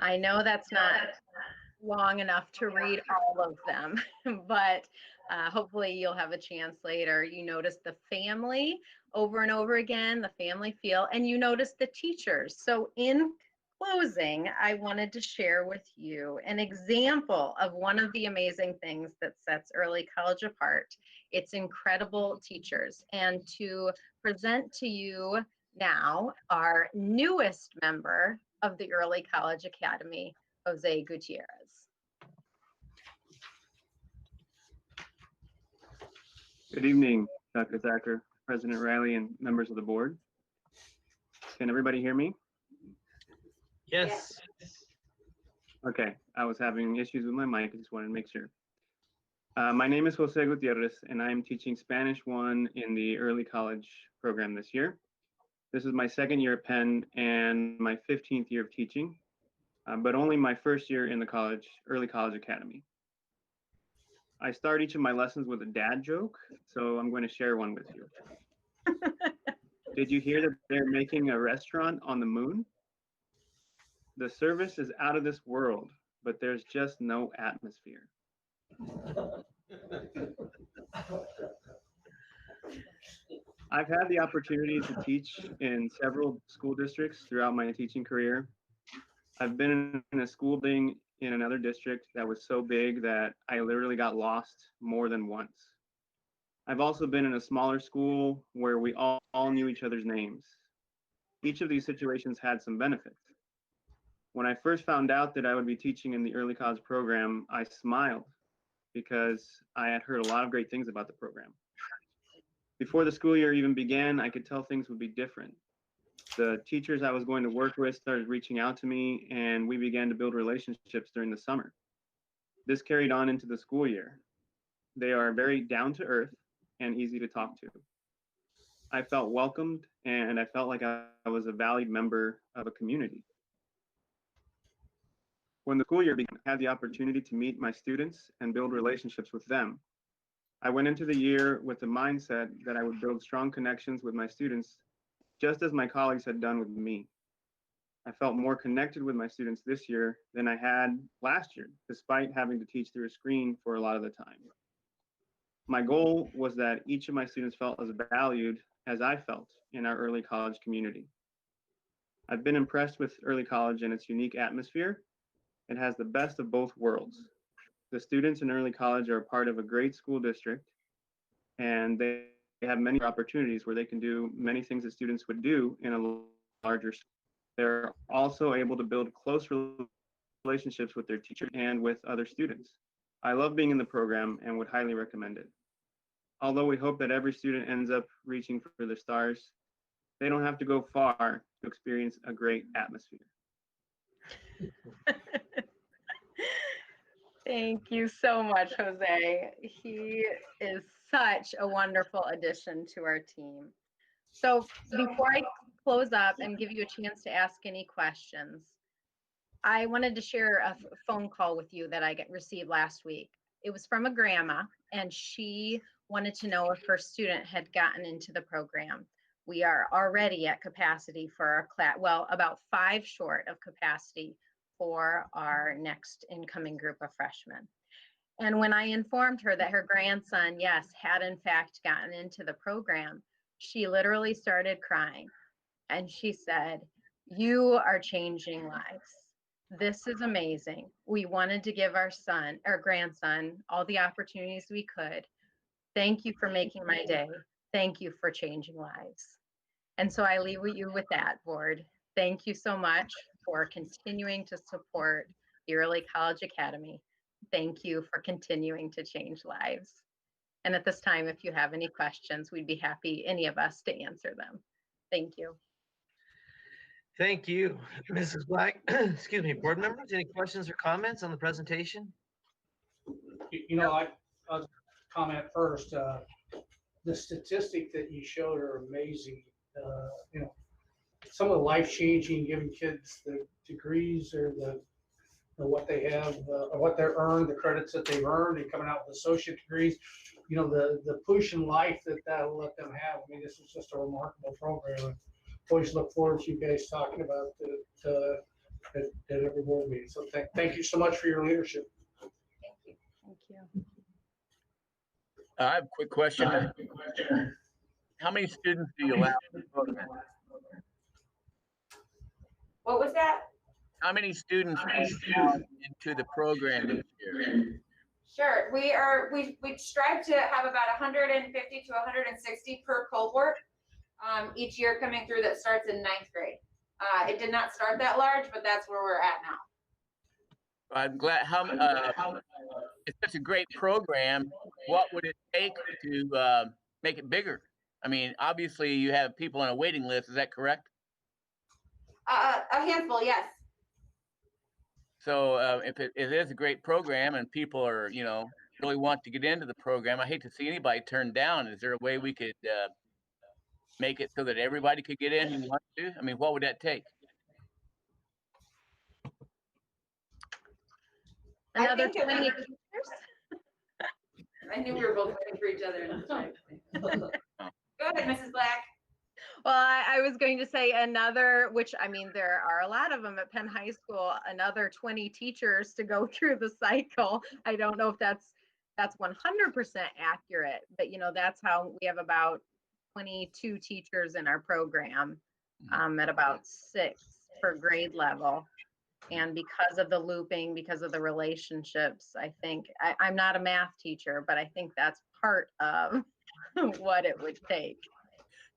I know that's not long enough to read all of them, but hopefully you'll have a chance later. You notice the family over and over again, the family feel, and you notice the teachers. So in closing, I wanted to share with you an example of one of the amazing things that sets early college apart. It's incredible teachers. And to present to you now our newest member of the Early College Academy, Jose Gutierrez. Good evening, Dr. Thacker, President Riley, and members of the board. Can everybody hear me? Yes. Okay, I was having issues with my mic. I just wanted to make sure. My name is Jose Gutierrez, and I am teaching Spanish 1 in the early college program this year. This is my second year at Penn and my 15th year of teaching, but only my first year in the early college academy. I start each of my lessons with a dad joke, so I'm going to share one with you. Did you hear that they're making a restaurant on the moon? The service is out of this world, but there's just no atmosphere. I've had the opportunity to teach in several school districts throughout my teaching career. I've been in a school building in another district that was so big that I literally got lost more than once. I've also been in a smaller school where we all knew each other's names. Each of these situations had some benefits. When I first found out that I would be teaching in the early college program, I smiled because I had heard a lot of great things about the program. Before the school year even began, I could tell things would be different. The teachers I was going to work with started reaching out to me, and we began to build relationships during the summer. This carried on into the school year. They are very down to earth and easy to talk to. I felt welcomed, and I felt like I was a valued member of a community. When the school year began, I had the opportunity to meet my students and build relationships with them. I went into the year with the mindset that I would build strong connections with my students, just as my colleagues had done with me. I felt more connected with my students this year than I had last year, despite having to teach through a screen for a lot of the time. My goal was that each of my students felt as valued as I felt in our early college community. I've been impressed with early college and its unique atmosphere. It has the best of both worlds. The students in early college are a part of a great school district, and they have many opportunities where they can do many things that students would do in a larger school. They're also able to build close relationships with their teacher and with other students. I love being in the program and would highly recommend it. Although we hope that every student ends up reaching for the stars, they don't have to go far to experience a great atmosphere. Thank you so much, Jose. He is such a wonderful addition to our team. So before I close up and give you a chance to ask any questions, I wanted to share a phone call with you that I received last week. It was from a grandma, and she wanted to know if her student had gotten into the program. We are already at capacity for our class, well, about 5 short of capacity for our next incoming group of freshmen. And when I informed her that her grandson, yes, had in fact gotten into the program, she literally started crying. And she said, "You are changing lives. This is amazing. We wanted to give our grandson, all the opportunities we could. Thank you for making my day. Thank you for changing lives." And so I leave you with that, board. Thank you so much for continuing to support the Early College Academy. Thank you for continuing to change lives. And at this time, if you have any questions, we'd be happy, any of us, to answer them. Thank you. Thank you, Mrs. Black. Excuse me, board members, any questions or comments on the presentation? I'll comment first. The statistic that you showed are amazing. Some of the life-changing, giving kids the degrees or what they have, or what they're earned, the credits that they've earned, and coming out with associate degrees. The push in life that'll let them have. I mean, this is just a remarkable program. Always look forward to you guys talking about it at every board meeting. So thank you so much for your leadership. Thank you. I have a quick question. How many students do you allow in the program? What was that? How many students do you allow into the program this year? Sure. We strive to have about 150 to 160 per cohort each year coming through, that starts in 9th grade. It did not start that large, but that's where we're at now. I'm glad. It's such a great program. What would it take to make it bigger? I mean, obviously you have people on a waiting list. Is that correct? A handful, yes. So if it is a great program and people are, really want to get into the program, I hate to see anybody turned down. Is there a way we could make it so that everybody could get in who wants to? I mean, what would that take? Another 20 teachers? I knew we were both waiting for each other. Go ahead, Mrs. Black. Well, I was going to say another, which, I mean, there are a lot of them at Penn High School, another 20 teachers to go through the cycle. I don't know if that's 100% accurate, but that's how we have about 22 teachers in our program, at about 6 per grade level. And because of the looping, because of the relationships, I think, I'm not a math teacher, but I think that's part of what it would take.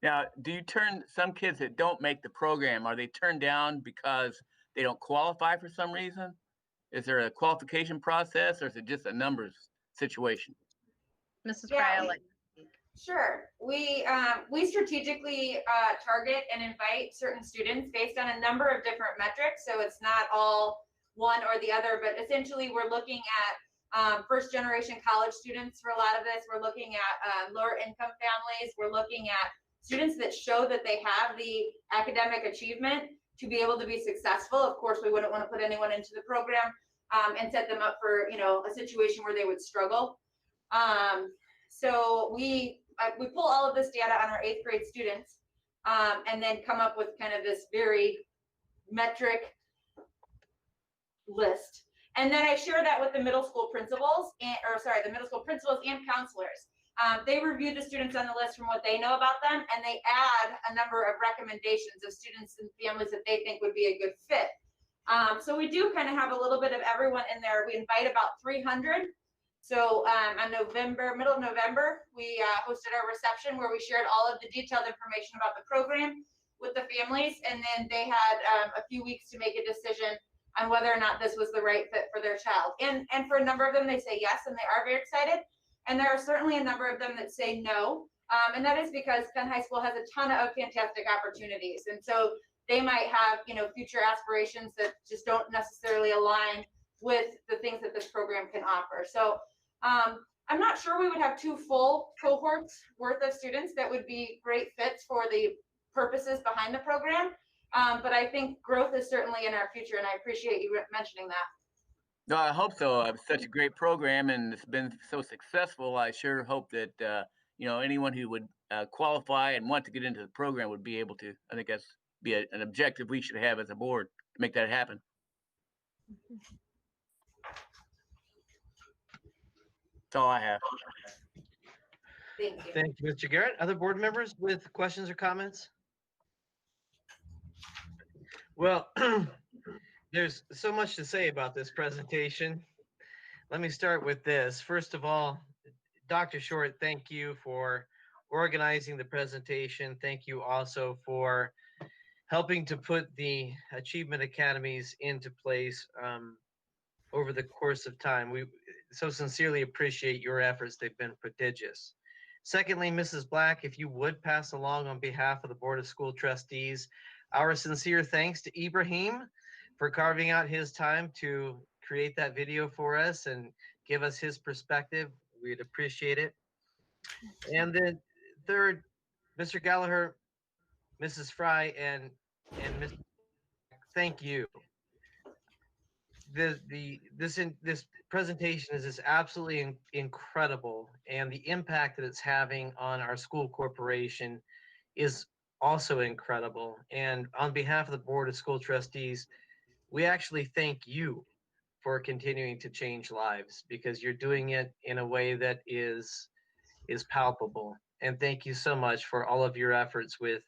Now, do you turn some kids that don't make the program, are they turned down because they don't qualify for some reason? Is there a qualification process, or is it just a numbers situation? Mrs. Riley. Sure. We strategically target and invite certain students based on a number of different metrics. So it's not all one or the other, but essentially we're looking at first generation college students for a lot of this. We're looking at lower income families. We're looking at students that show that they have the academic achievement to be able to be successful. Of course, we wouldn't want to put anyone into the program and set them up for a situation where they would struggle. So we pull all of this data on our 8th grade students and then come up with kind of this very metric list. And then I share that with the middle school principals and counselors. They review the students on the list from what they know about them, and they add a number of recommendations of students and families that they think would be a good fit. So we do kind of have a little bit of everyone in there. We invite about 300. So on middle of November, we hosted our reception where we shared all of the detailed information about the program. with the families, and then they had a few weeks to make a decision on whether or not this was the right fit for their child. And for a number of them, they say yes, and they are very excited. And there are certainly a number of them that say no. And that is because Penn High School has a ton of fantastic opportunities. And so they might have, future aspirations that just don't necessarily align with the things that this program can offer. So I'm not sure we would have 2 full cohorts worth of students that would be great fits for the purposes behind the program. But I think growth is certainly in our future, and I appreciate you mentioning that. No, I hope so. It's such a great program, and it's been so successful. I sure hope that anyone who would qualify and want to get into the program would be able to. I think that's be an objective we should have as a board to make that happen. That's all I have. Thank you. Thank you, Mr. Garrett. Other board members with questions or comments? Well, there's so much to say about this presentation. Let me start with this. First of all, Dr. Short, thank you for organizing the presentation. Thank you also for helping to put the Achievement Academies into place over the course of time. We so sincerely appreciate your efforts. They've been prodigious. Secondly, Mrs. Black, if you would pass along on behalf of the Board of School Trustees, our sincere thanks to Ibrahim for carving out his time to create that video for us and give us his perspective. We'd appreciate it. And then third, Mr. Gallagher, Mrs. Fry, and Mr. Thank you. This presentation is just absolutely incredible, and the impact that it's having on our school corporation is also incredible. And on behalf of the Board of School Trustees, we actually thank you for continuing to change lives, because you're doing it in a way that is palpable. And thank you so much for all of your efforts with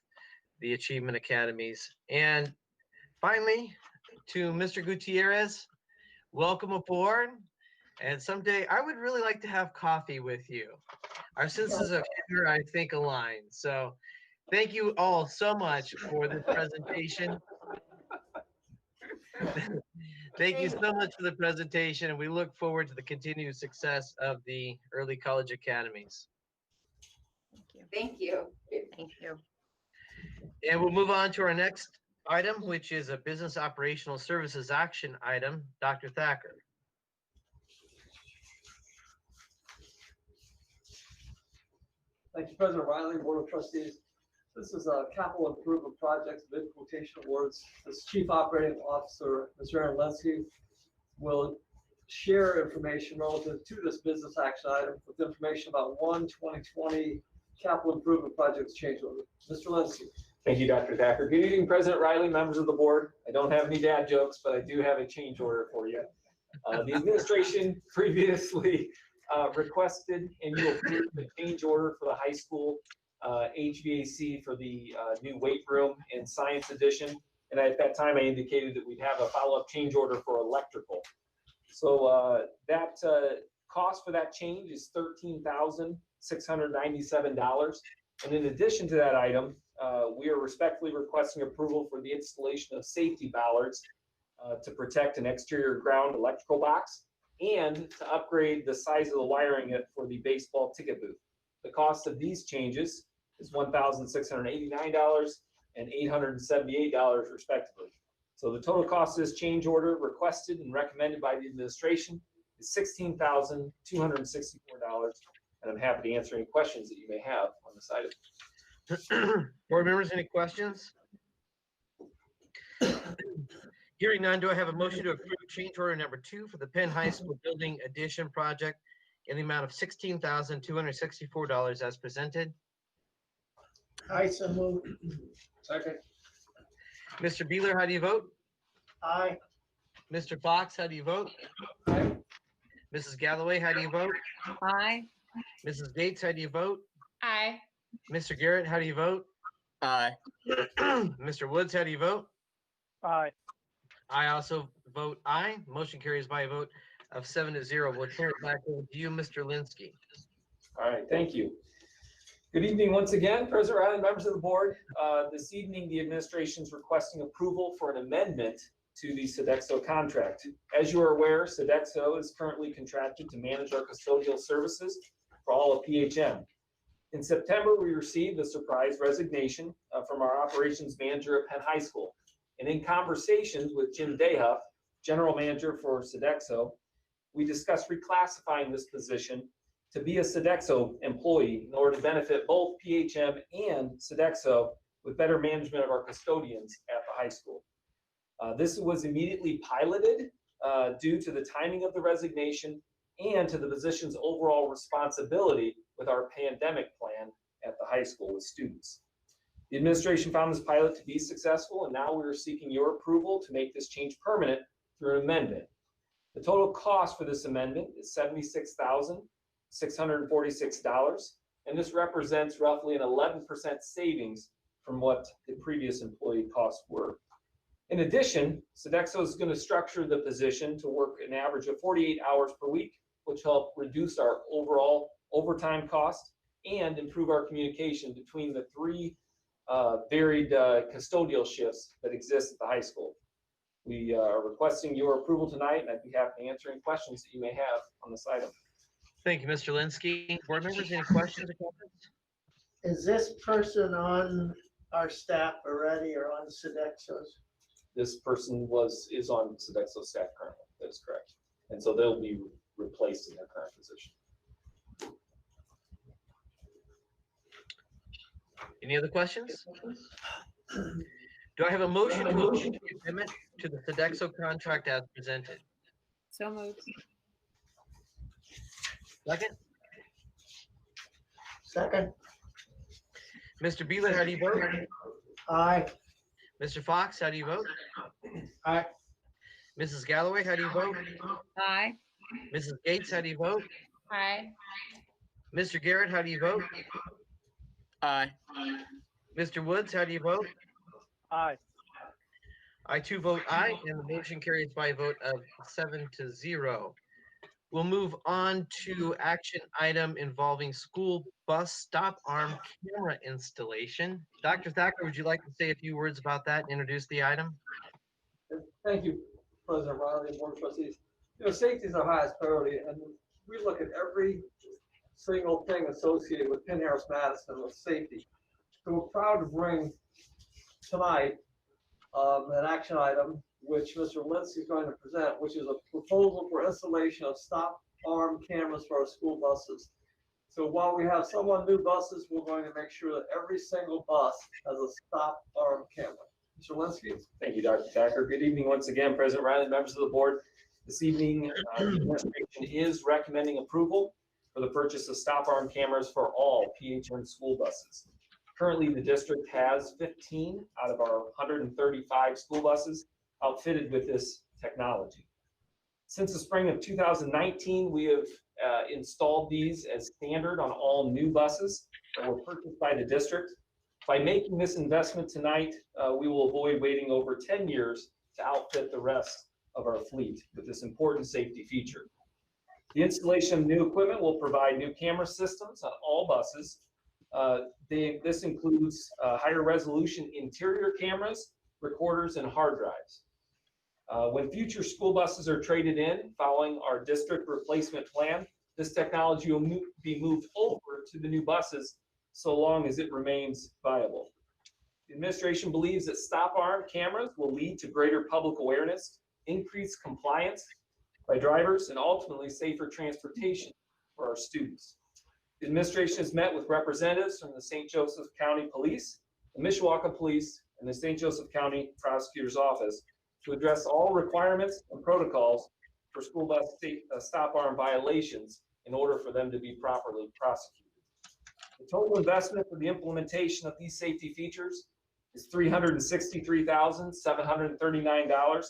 the Achievement Academies. And finally, to Mr. Gutierrez, welcome aboard. And someday I would really like to have coffee with you. Our senses of humor, I think, align. So thank you all so much for this presentation. Thank you so much for the presentation, and we look forward to the continued success of the early college academies. Thank you. Thank you. And we'll move on to our next item, which is a business operational services action item. Dr. Thacker. Thank you, President Riley, Board of Trustees. This is a capital improvement project, bid quotation awards. This Chief Operating Officer, Mr. Aaron Lensky, will share information relative to this business action item with information about 2020 capital improvement projects change order. Mr. Lensky. Thank you, Dr. Thacker. Good evening, President Riley, members of the board. I don't have any dad jokes, but I do have a change order for you. The administration previously requested and you approved the change order for the high school HVAC for the new weight room and science edition. And at that time, I indicated that we'd have a follow-up change order for electrical. So that cost for that change is $13,697. And in addition to that item, we are respectfully requesting approval for the installation of safety bollards to protect an exterior ground electrical box and to upgrade the size of the wiring for the baseball ticket booth. The cost of these changes is $1,689 and $878 respectively. So the total cost of this change order requested and recommended by the administration is $16,264. And I'm happy to answer any questions that you may have on this item. Board members, any questions? Hearing none, do I have a motion to approve change order number 2 for the Penn High School Building Addition Project in the amount of $16,264 as presented? I so move. Second. Mr. Beeler, how do you vote? Aye. Mr. Fox, how do you vote? Aye. Mrs. Galloway, how do you vote? Aye. Mrs. Gates, how do you vote? Aye. Mr. Garrett, how do you vote? Aye. Mr. Woods, how do you vote? Aye. I also vote aye. Motion carries by a vote of 7-0. We'll turn it back over to you, Mr. Linsky. All right, thank you. Good evening once again, President Riley, members of the board. This evening, the administration is requesting approval for an amendment to the Sodexo contract. As you are aware, Sodexo is currently contracted to manage our custodial services for all of PHM. In September, we received a surprise resignation from our operations manager at Penn High School. And in conversations with Jim Dehuff, general manager for Sodexo, we discussed reclassifying this position to be a Sodexo employee in order to benefit both PHM and Sodexo with better management of our custodians at the high school. This was immediately piloted due to the timing of the resignation and to the position's overall responsibility with our pandemic plan at the high school with students. The administration found this pilot to be successful, and now we are seeking your approval to make this change permanent through an amendment. The total cost for this amendment is $76,646, and this represents roughly an 11% savings from what the previous employee costs were. In addition, Sodexo is going to structure the position to work an average of 48 hours per week, which help reduce our overall overtime cost and improve our communication between the three varied custodial shifts that exist at the high school. We are requesting your approval tonight, and I'd be happy to answer any questions that you may have on this item. Thank you, Mr. Linsky. Board members, any questions or comments? Is this person on our staff already or on Sodexo's? This person is on Sodexo staff currently. That is correct. And so they'll be replaced in their current position. Any other questions? Do I have a motion to approve the amendment to the Sodexo contract as presented? So moved. Second? Second. Mr. Beeler, how do you vote? Aye. Mr. Fox, how do you vote? Aye. Mrs. Galloway, how do you vote? Aye. Mrs. Gates, how do you vote? Aye. Mr. Garrett, how do you vote? Aye. Mr. Woods, how do you vote? Aye. I too vote aye, and the motion carries by a vote of 7-0. We'll move on to action item involving school bus stop arm camera installation. Dr. Thacker, would you like to say a few words about that and introduce the item? Thank you, President Riley and Board of Trustees. You know, safety is our highest priority, and we look at every single thing associated with Penn-Harris-Madison with safety. So we're proud to bring tonight an action item which Mr. Linsky is going to present, which is a proposal for installation of stop arm cameras for our school buses. So while we have somewhat new buses, we're going to make sure that every single bus has a stop arm camera. Mr. Linsky. Thank you, Dr. Thacker. Good evening once again, President Riley, members of the board. This evening, the administration is recommending approval for the purchase of stop arm cameras for all PHM school buses. Currently, the district has 15 out of our 135 school buses outfitted with this technology. Since the spring of 2019, we have installed these as standard on all new buses that were purchased by the district. By making this investment tonight, we will avoid waiting over 10 years to outfit the rest of our fleet with this important safety feature. The installation of new equipment will provide new camera systems on all buses. This includes higher resolution interior cameras, recorders, and hard drives. When future school buses are traded in following our district replacement plan, this technology will be moved over to the new buses so long as it remains viable. The administration believes that stop arm cameras will lead to greater public awareness, increased compliance by drivers, and ultimately safer transportation for our students. The administration has met with representatives from the St. Joseph County Police, the Mishawaka Police, and the St. Joseph County Prosecutor's Office to address all requirements and protocols for school bus stop arm violations in order for them to be properly prosecuted. The total investment for the implementation of these safety features is $363,739.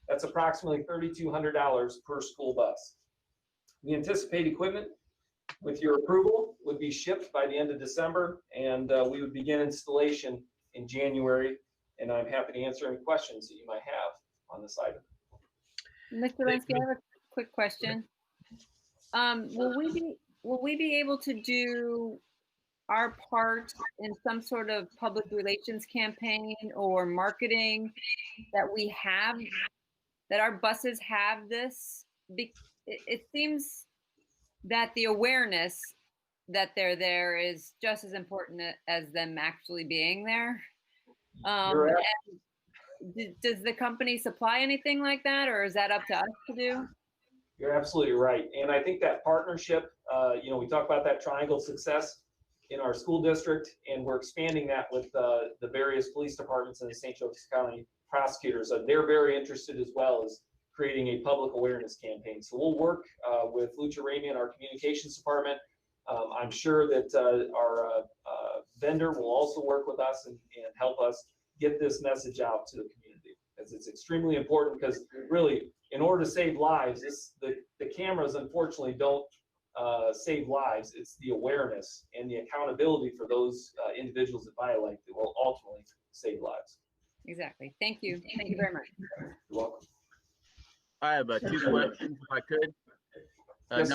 That's approximately $3,200 per school bus. We anticipate equipment, with your approval, would be shipped by the end of December, and we would begin installation in January. And I'm happy to answer any questions that you might have on this item. Mr. Linsky, I have a quick question. Will we be able to do our part in some sort of public relations campaign or marketing that we have, that our buses have this? It seems that the awareness that they're there is just as important as them actually being there. Does the company supply anything like that, or is that up to us to do? You're absolutely right. And I think that partnership, we talk about that triangle success in our school district, and we're expanding that with the various police departments and the St. Joseph County prosecutors. They're very interested as well as creating a public awareness campaign. So we'll work with Lucha Ramey and our communications department. I'm sure that our vendor will also work with us and help us get this message out to the community, as it's extremely important, because really, in order to save lives, the cameras unfortunately don't save lives. It's the awareness and the accountability for those individuals that violate that will ultimately save lives. Exactly. Thank you. Thank you very much. You're welcome. I have 2 questions, if I could. Yes,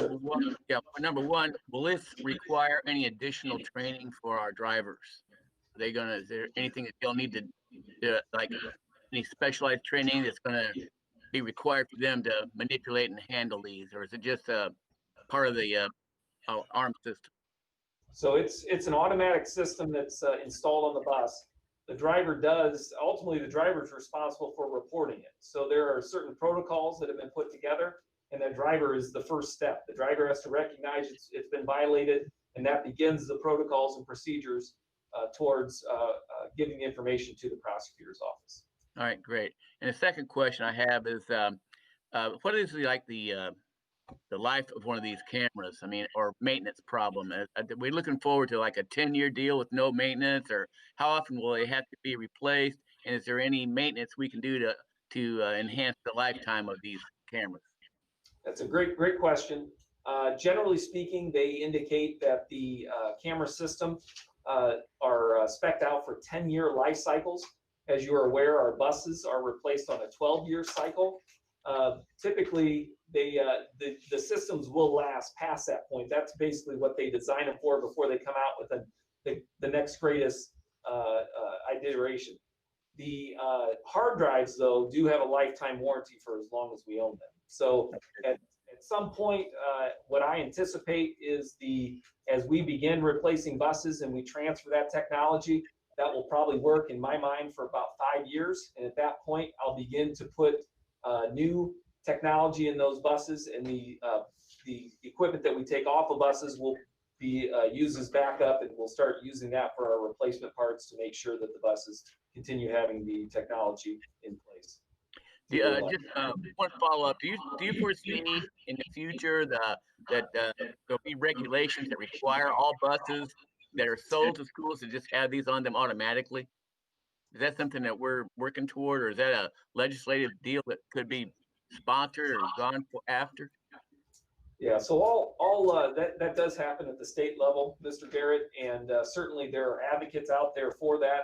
Number one, will this require any additional training for our drivers? Is there anything that they'll need to do, like any specialized training that's gonna be required for them to manipulate and handle these, or is it just a part of the arm system? So it's an automatic system that's installed on the bus. The driver ultimately the driver is responsible for reporting it. So there are certain protocols that have been put together, and the driver is the first step. The driver has to recognize it's been violated, and that begins the protocols and procedures towards giving the information to the prosecutor's office. All right, great. And the second question I have is, what is like the life of one of these cameras? I mean, or maintenance problem? We're looking forward to like a 10-year deal with no maintenance, or how often will they have to be replaced? And is there any maintenance we can do to enhance the lifetime of these cameras? That's a great question. Generally speaking, they indicate that the camera system are spec'd out for 10-year life cycles. As you are aware, our buses are replaced on a 12-year cycle. Typically, the systems will last past that point. That's basically what they design them for before they come out with the next greatest iteration. The hard drives, though, do have a lifetime warranty for as long as we own them. So at some point, what I anticipate is as we begin replacing buses and we transfer that technology, that will probably work in my mind for about 5 years. And at that point, I'll begin to put new technology in those buses, and the equipment that we take off of buses will be used as backup, and we'll start using that for our replacement parts to make sure that the buses continue having the technology in place. Just one follow-up. Do you foresee in the future that there'll be regulations that require all buses that are sold to schools to just have these on them automatically? Is that something that we're working toward, or is that a legislative deal that could be sponsored or gone after? Yeah, so all that does happen at the state level, Mr. Garrett, and certainly there are advocates out there for that.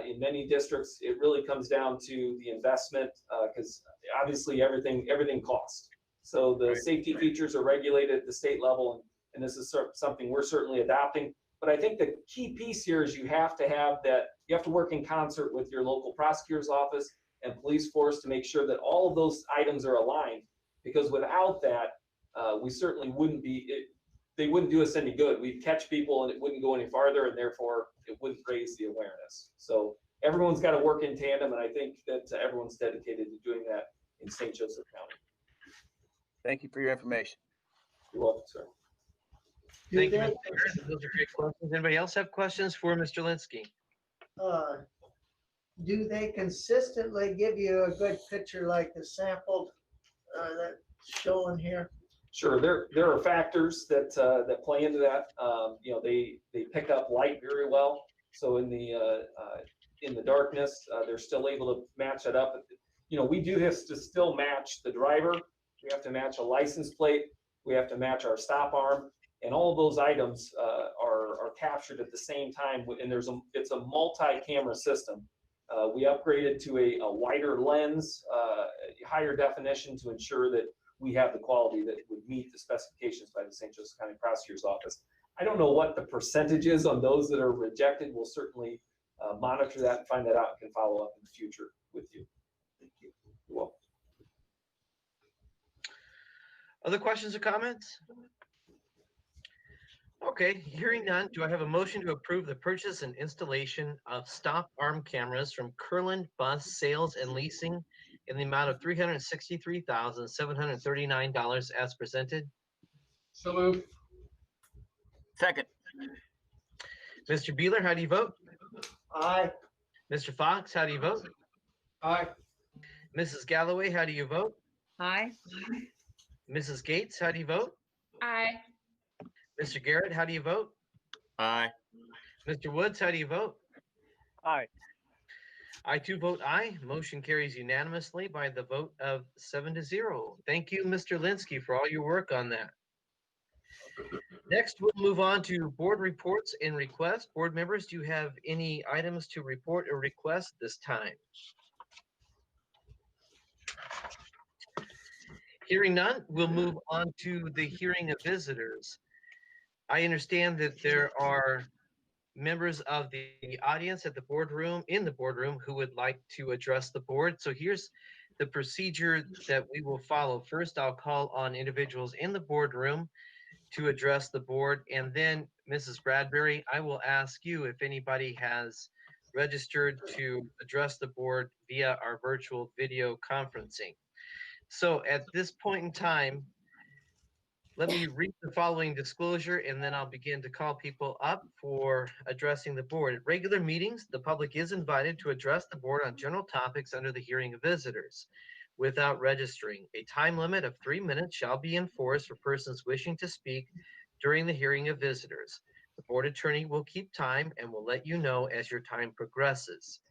In many districts, it really comes down to the investment, because obviously everything costs. So the safety features are regulated at the state level, and this is something we're certainly adopting. But I think the key piece here is you have to work in concert with your local prosecutor's office and police force to make sure that all of those items are aligned, because without that, we certainly they wouldn't do us any good. We'd catch people and it wouldn't go any farther, and therefore it wouldn't raise the awareness. So everyone's got to work in tandem, and I think that everyone's dedicated to doing that in St. Joseph County. Thank you for your information. You're welcome, sir. Thank you, Mr. Garrett. Those are great questions. Anybody else have questions for Mr. Linsky? Do they consistently give you a good picture like the sample that's shown here? Sure, there are factors that play into that. They pick up light very well. So in the darkness, they're still able to match it up. We do have to still match the driver. We have to match a license plate. We have to match our stop arm, and all of those items are captured at the same time. And it's a multi-camera system. We upgraded to a wider lens, higher definition, to ensure that we have the quality that would meet the specifications by the St. Joseph County Prosecutor's Office. I don't know what the percentage is on those that are rejected. We'll certainly monitor that and find that out and can follow up in the future with you. Thank you. You're welcome. Other questions or comments? Okay, hearing none, do I have a motion to approve the purchase and installation of stop arm cameras from Curland Bus Sales and Leasing in the amount of $363,739 as presented? So moved. Second. Mr. Beeler, how do you vote? Aye. Mr. Fox, how do you vote? Aye. Mrs. Galloway, how do you vote? Aye. Mrs. Gates, how do you vote? Aye. Mr. Garrett, how do you vote? Aye. Mr. Woods, how do you vote? Aye. I too vote aye. Motion carries unanimously by the vote of 7-0. Thank you, Mr. Linsky, for all your work on that. Next, we'll move on to board reports and requests. Board members, do you have any items to report or request this time? Hearing none, we'll move on to the hearing of visitors. I understand that there are members of the audience at the boardroom, in the boardroom, who would like to address the board. So here's the procedure that we will follow. First, I'll call on individuals in the boardroom to address the board. And then, Mrs. Bradbury, I will ask you if anybody has registered to address the board via our virtual video conferencing. So at this point in time, let me read the following disclosure, and then I'll begin to call people up for addressing the board. At regular meetings, the public is invited to address the board on general topics under the hearing of visitors without registering. A time limit of 3 minutes shall be enforced for persons wishing to speak during the hearing of visitors. The board attorney will keep time and will let you know as your time progresses.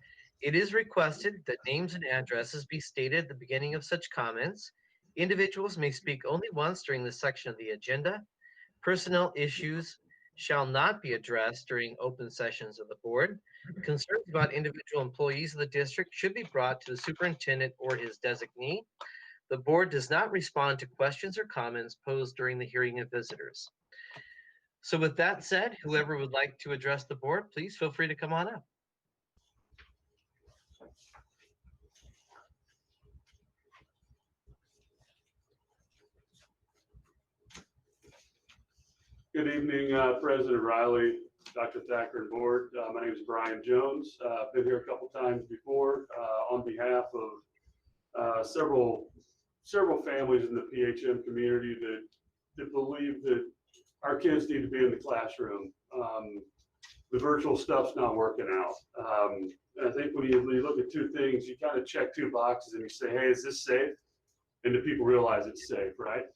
It is requested that names and addresses be stated at the beginning of such comments. Individuals may speak only once during this section of the agenda. Personnel issues shall not be addressed during open sessions of the board. Concerns about individual employees of the district should be brought to the superintendent or his designee. The board does not respond to questions or comments posed during the hearing of visitors. So with that said, whoever would like to address the board, please feel free to come on up. Good evening, President Riley, Dr. Thacker, and board. My name is Brian Jones. I've been here a couple times before on behalf of several families in the PHM community that believe that our kids need to be in the classroom. The virtual stuff's not working out. And I think when you look at two things, you kind of check two boxes and you say, hey, is this safe? And do people realize it's safe, right?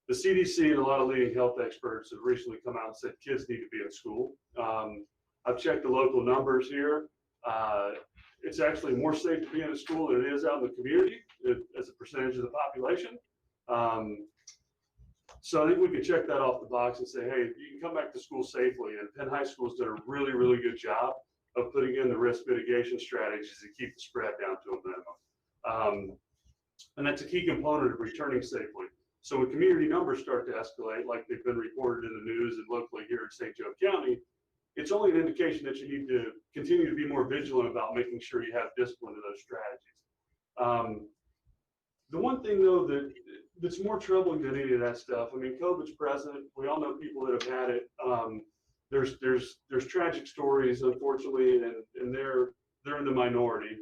The CDC and a lot of leading health experts have recently come out and said kids need to be in school. I've checked the local numbers here. It's actually more safe to be in a school than it is out in the community as a percentage of the population. So I think we can check that off the box and say, hey, you can come back to school safely. And Penn High School's done a really, really good job of putting in the risk mitigation strategies to keep the spread down to a minimum. And that's a key component of returning safely. So when community numbers start to escalate, like they've been reported in the news and locally here in St. Joe County, it's only an indication that you need to continue to be more vigilant about making sure you have discipline to those strategies. The one thing though that's more troubling than any of that stuff, I mean, COVID's present. We all know people that have had it. There's tragic stories, unfortunately, and they're in the minority.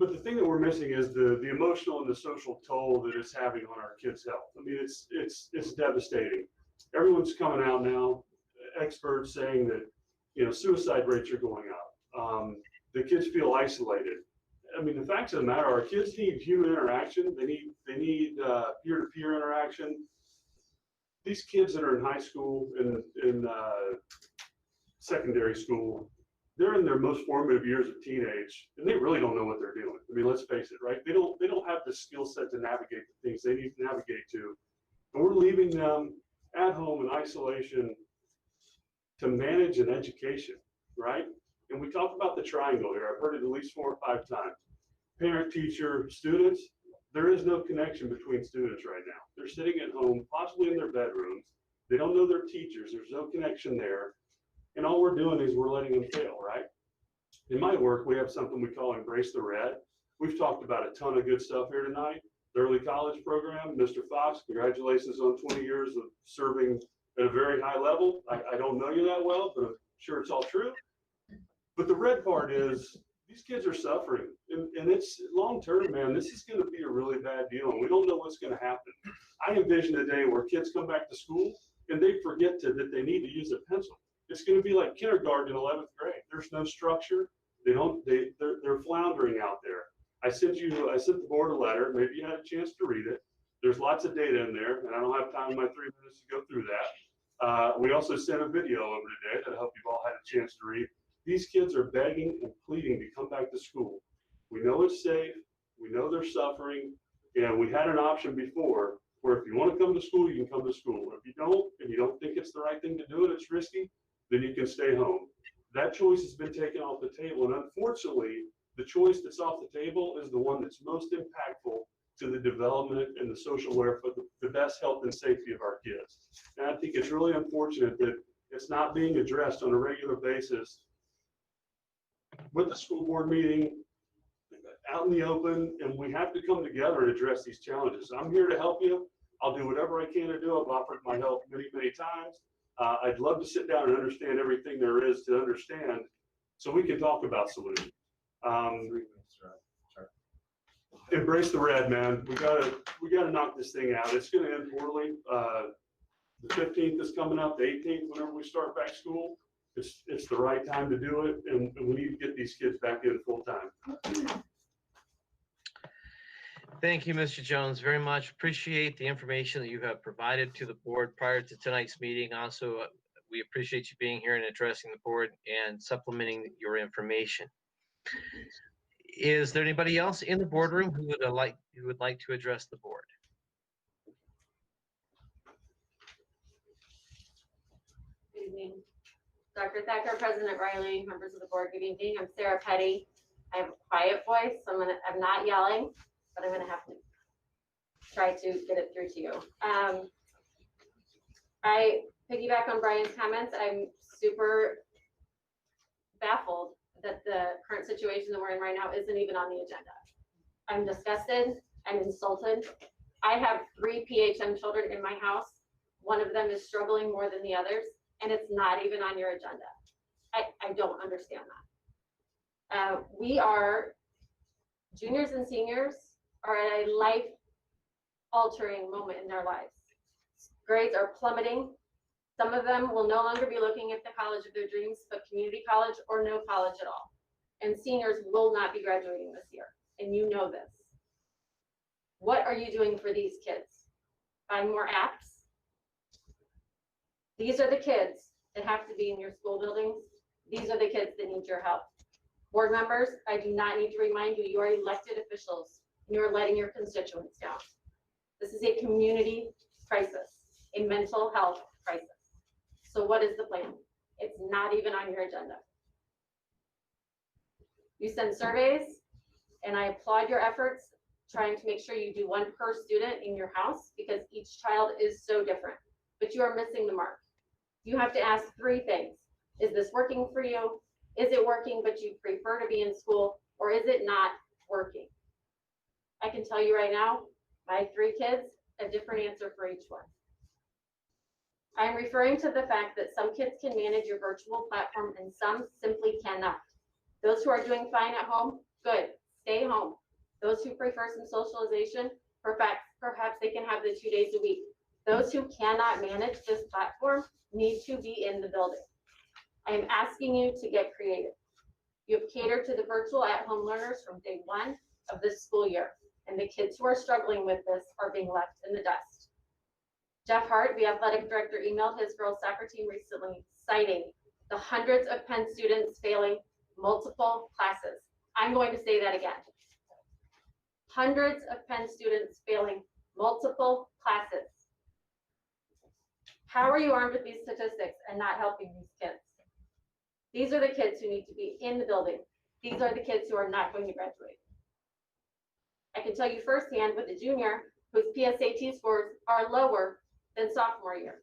But the thing that we're missing is the emotional and the social toll that it's having on our kids' health. I mean, it's devastating. Everyone's coming out now, experts saying that, suicide rates are going up. The kids feel isolated. I mean, the facts of the matter are kids need human interaction. They need peer-to-peer interaction. These kids that are in high school, in secondary school, they're in their most formative years of teenage, and they really don't know what they're doing. I mean, let's face it, right? They don't have the skill set to navigate the things they need to navigate to. And we're leaving them at home in isolation to manage an education, right? And we talk about the triangle here. I've heard it at least 4 or 5 times. Parent, teacher, students. There is no connection between students right now. They're sitting at home, possibly in their bedrooms. They don't know their teachers. There's no connection there. And all we're doing is we're letting them fail, right? In my work, we have something we call Embrace the Red. We've talked about a ton of good stuff here tonight. The early college program, Mr. Fox, congratulations on 20 years of serving at a very high level. I don't know you that well, but I'm sure it's all true. But the red part is these kids are suffering, and it's long-term, man. This is going to be a really bad deal, and we don't know what's going to happen. I envision a day where kids come back to school and they forget that they need to use a pencil. It's going to be like kindergarten in 11th grade. There's no structure. They're floundering out there. I sent the board a letter. Maybe you had a chance to read it. There's lots of data in there, and I don't have time in my 3 minutes to go through that. We also sent a video over today that I hope you've all had a chance to read. These kids are begging and pleading to come back to school. We know it's safe. We know they're suffering. And we had an option before where if you want to come to school, you can come to school. If you don't, and you don't think it's the right thing to do and it's risky, then you can stay home. That choice has been taken off the table. And unfortunately, the choice that's off the table is the one that's most impactful to the development and the social welfare, the best health and safety of our kids. And I think it's really unfortunate that it's not being addressed on a regular basis with the school board meeting, out in the open, and we have to come together and address these challenges. I'm here to help you. I'll do whatever I can to do. I've offered my help many, many times. I'd love to sit down and understand everything there is to understand so we can talk about solutions. Embrace the red, man. We gotta knock this thing out. It's gonna end poorly. The 15th is coming up, the 18th, whenever we start back school. It's the right time to do it, and we need to get these kids back in full time. Thank you, Mr. Jones, very much. Appreciate the information that you have provided to the board prior to tonight's meeting. Also, we appreciate you being here and addressing the board and supplementing your information. Is there anybody else in the boardroom who would like to address the board? Good evening. Dr. Thacker, President Riley, members of the board, good evening. I'm Sarah Petty. I have a quiet voice, so I'm not yelling, but I'm going to have to try to get it through to you. I piggyback on Brian's comments. I'm super baffled that the current situation that we're in right now isn't even on the agenda. I'm disgusted. I'm insulted. I have 3 PHM children in my house. One of them is struggling more than the others, and it's not even on your agenda. I don't understand that. We are, juniors and seniors are at a life-altering moment in their lives. Grades are plummeting. Some of them will no longer be looking at the college of their dreams, but community college or no college at all. And seniors will not be graduating this year, and you know this. What are you doing for these kids? Buying more apps? These are the kids that have to be in your school buildings. These are the kids that need your help. Board members, I do not need to remind you, you are elected officials, and you are letting your constituents down. This is a community crisis, a mental health crisis. So what is the plan? It's not even on your agenda. You send surveys, and I applaud your efforts trying to make sure you do 1 per student in your house because each child is so different, but you are missing the mark. You have to ask 3 things. Is this working for you? Is it working, but you prefer to be in school, or is it not working? I can tell you right now, my 3 kids, a different answer for each one. I'm referring to the fact that some kids can manage your virtual platform and some simply cannot. Those who are doing fine at home, good, stay home. Those who prefer some socialization, perhaps they can have the 2 days a week. Those who cannot manage this platform need to be in the building. I am asking you to get creative. You have catered to the virtual at-home learners from day 1 of this school year, and the kids who are struggling with this are being left in the dust. Jeff Hart, the athletic director, emailed his girls soccer team recently, citing the hundreds of Penn students failing multiple classes. I'm going to say that again. Hundreds of Penn students failing multiple classes. How are you armed with these statistics and not helping these kids? These are the kids who need to be in the building. These are the kids who are not going to graduate. I can tell you firsthand with a junior whose PSAT scores are lower than sophomore year.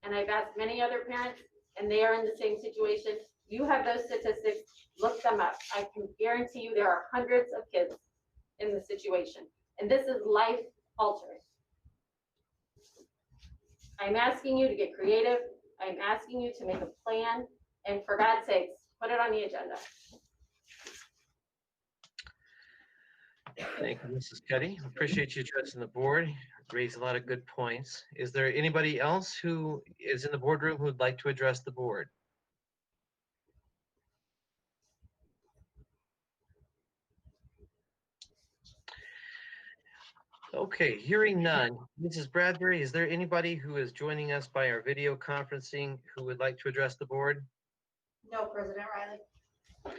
And I've asked many other parents, and they are in the same situation. You have those statistics, look them up. I can guarantee you there are hundreds of kids in this situation. And this is life altering. I'm asking you to get creative. I'm asking you to make a plan. And for God's sakes, put it on the agenda. Thank you, Mrs. Cuddy. Appreciate you addressing the board. Raised a lot of good points. Is there anybody else who is in the boardroom who would like to address the board? Okay, hearing none. Mrs. Bradbury, is there anybody who is joining us by our video conferencing who would like to address the board? No, President Riley.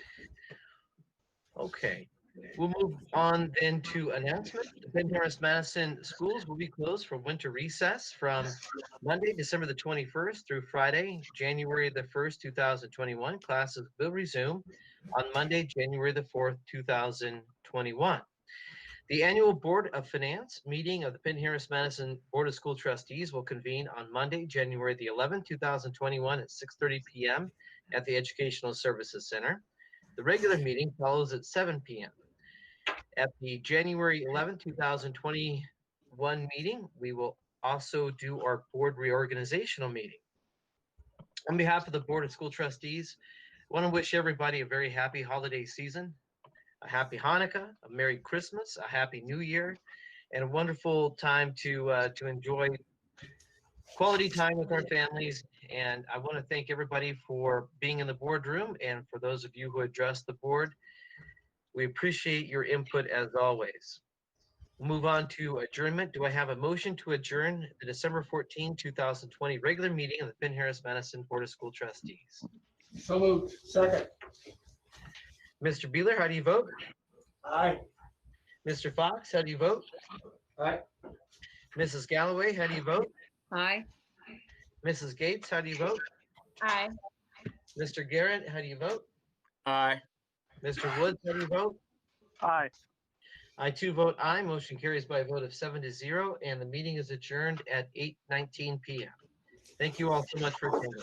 Okay, we'll move on then to announcement. The Penn-Harris-Madison schools will be closed for winter recess from Monday, December the 21st through Friday, January the 1st, 2021. Classes will resume on Monday, January the 4th, 2021. The annual Board of Finance meeting of the Penn-Harris-Madison Board of School Trustees will convene on Monday, January the 11th, 2021 at 6:30 p.m. at the Educational Services Center. The regular meeting follows at 7 p.m. At the January 11th, 2021 meeting, we will also do our board reorganizational meeting. On behalf of the Board of School Trustees, I want to wish everybody a very happy holiday season, a happy Hanukkah, a Merry Christmas, a Happy New Year, and a wonderful time to enjoy quality time with our families. And I want to thank everybody for being in the boardroom, and for those of you who addressed the board, we appreciate your input as always. We'll move on to adjournment. Do I have a motion to adjourn the December 14, 2020 regular meeting of the Penn-Harris-Madison Board of School Trustees? So moved. Second. Mr. Beeler, how do you vote? Aye. Mr. Fox, how do you vote? Aye. Mrs. Galloway, how do you vote? Aye. Mrs. Gates, how do you vote? Aye. Mr. Garrett, how do you vote? Aye. Mr. Woods, how do you vote? Aye. I too vote aye. Motion carries by a vote of 7-0, and the meeting is adjourned at 8:19 p.m. Thank you all so much for attending.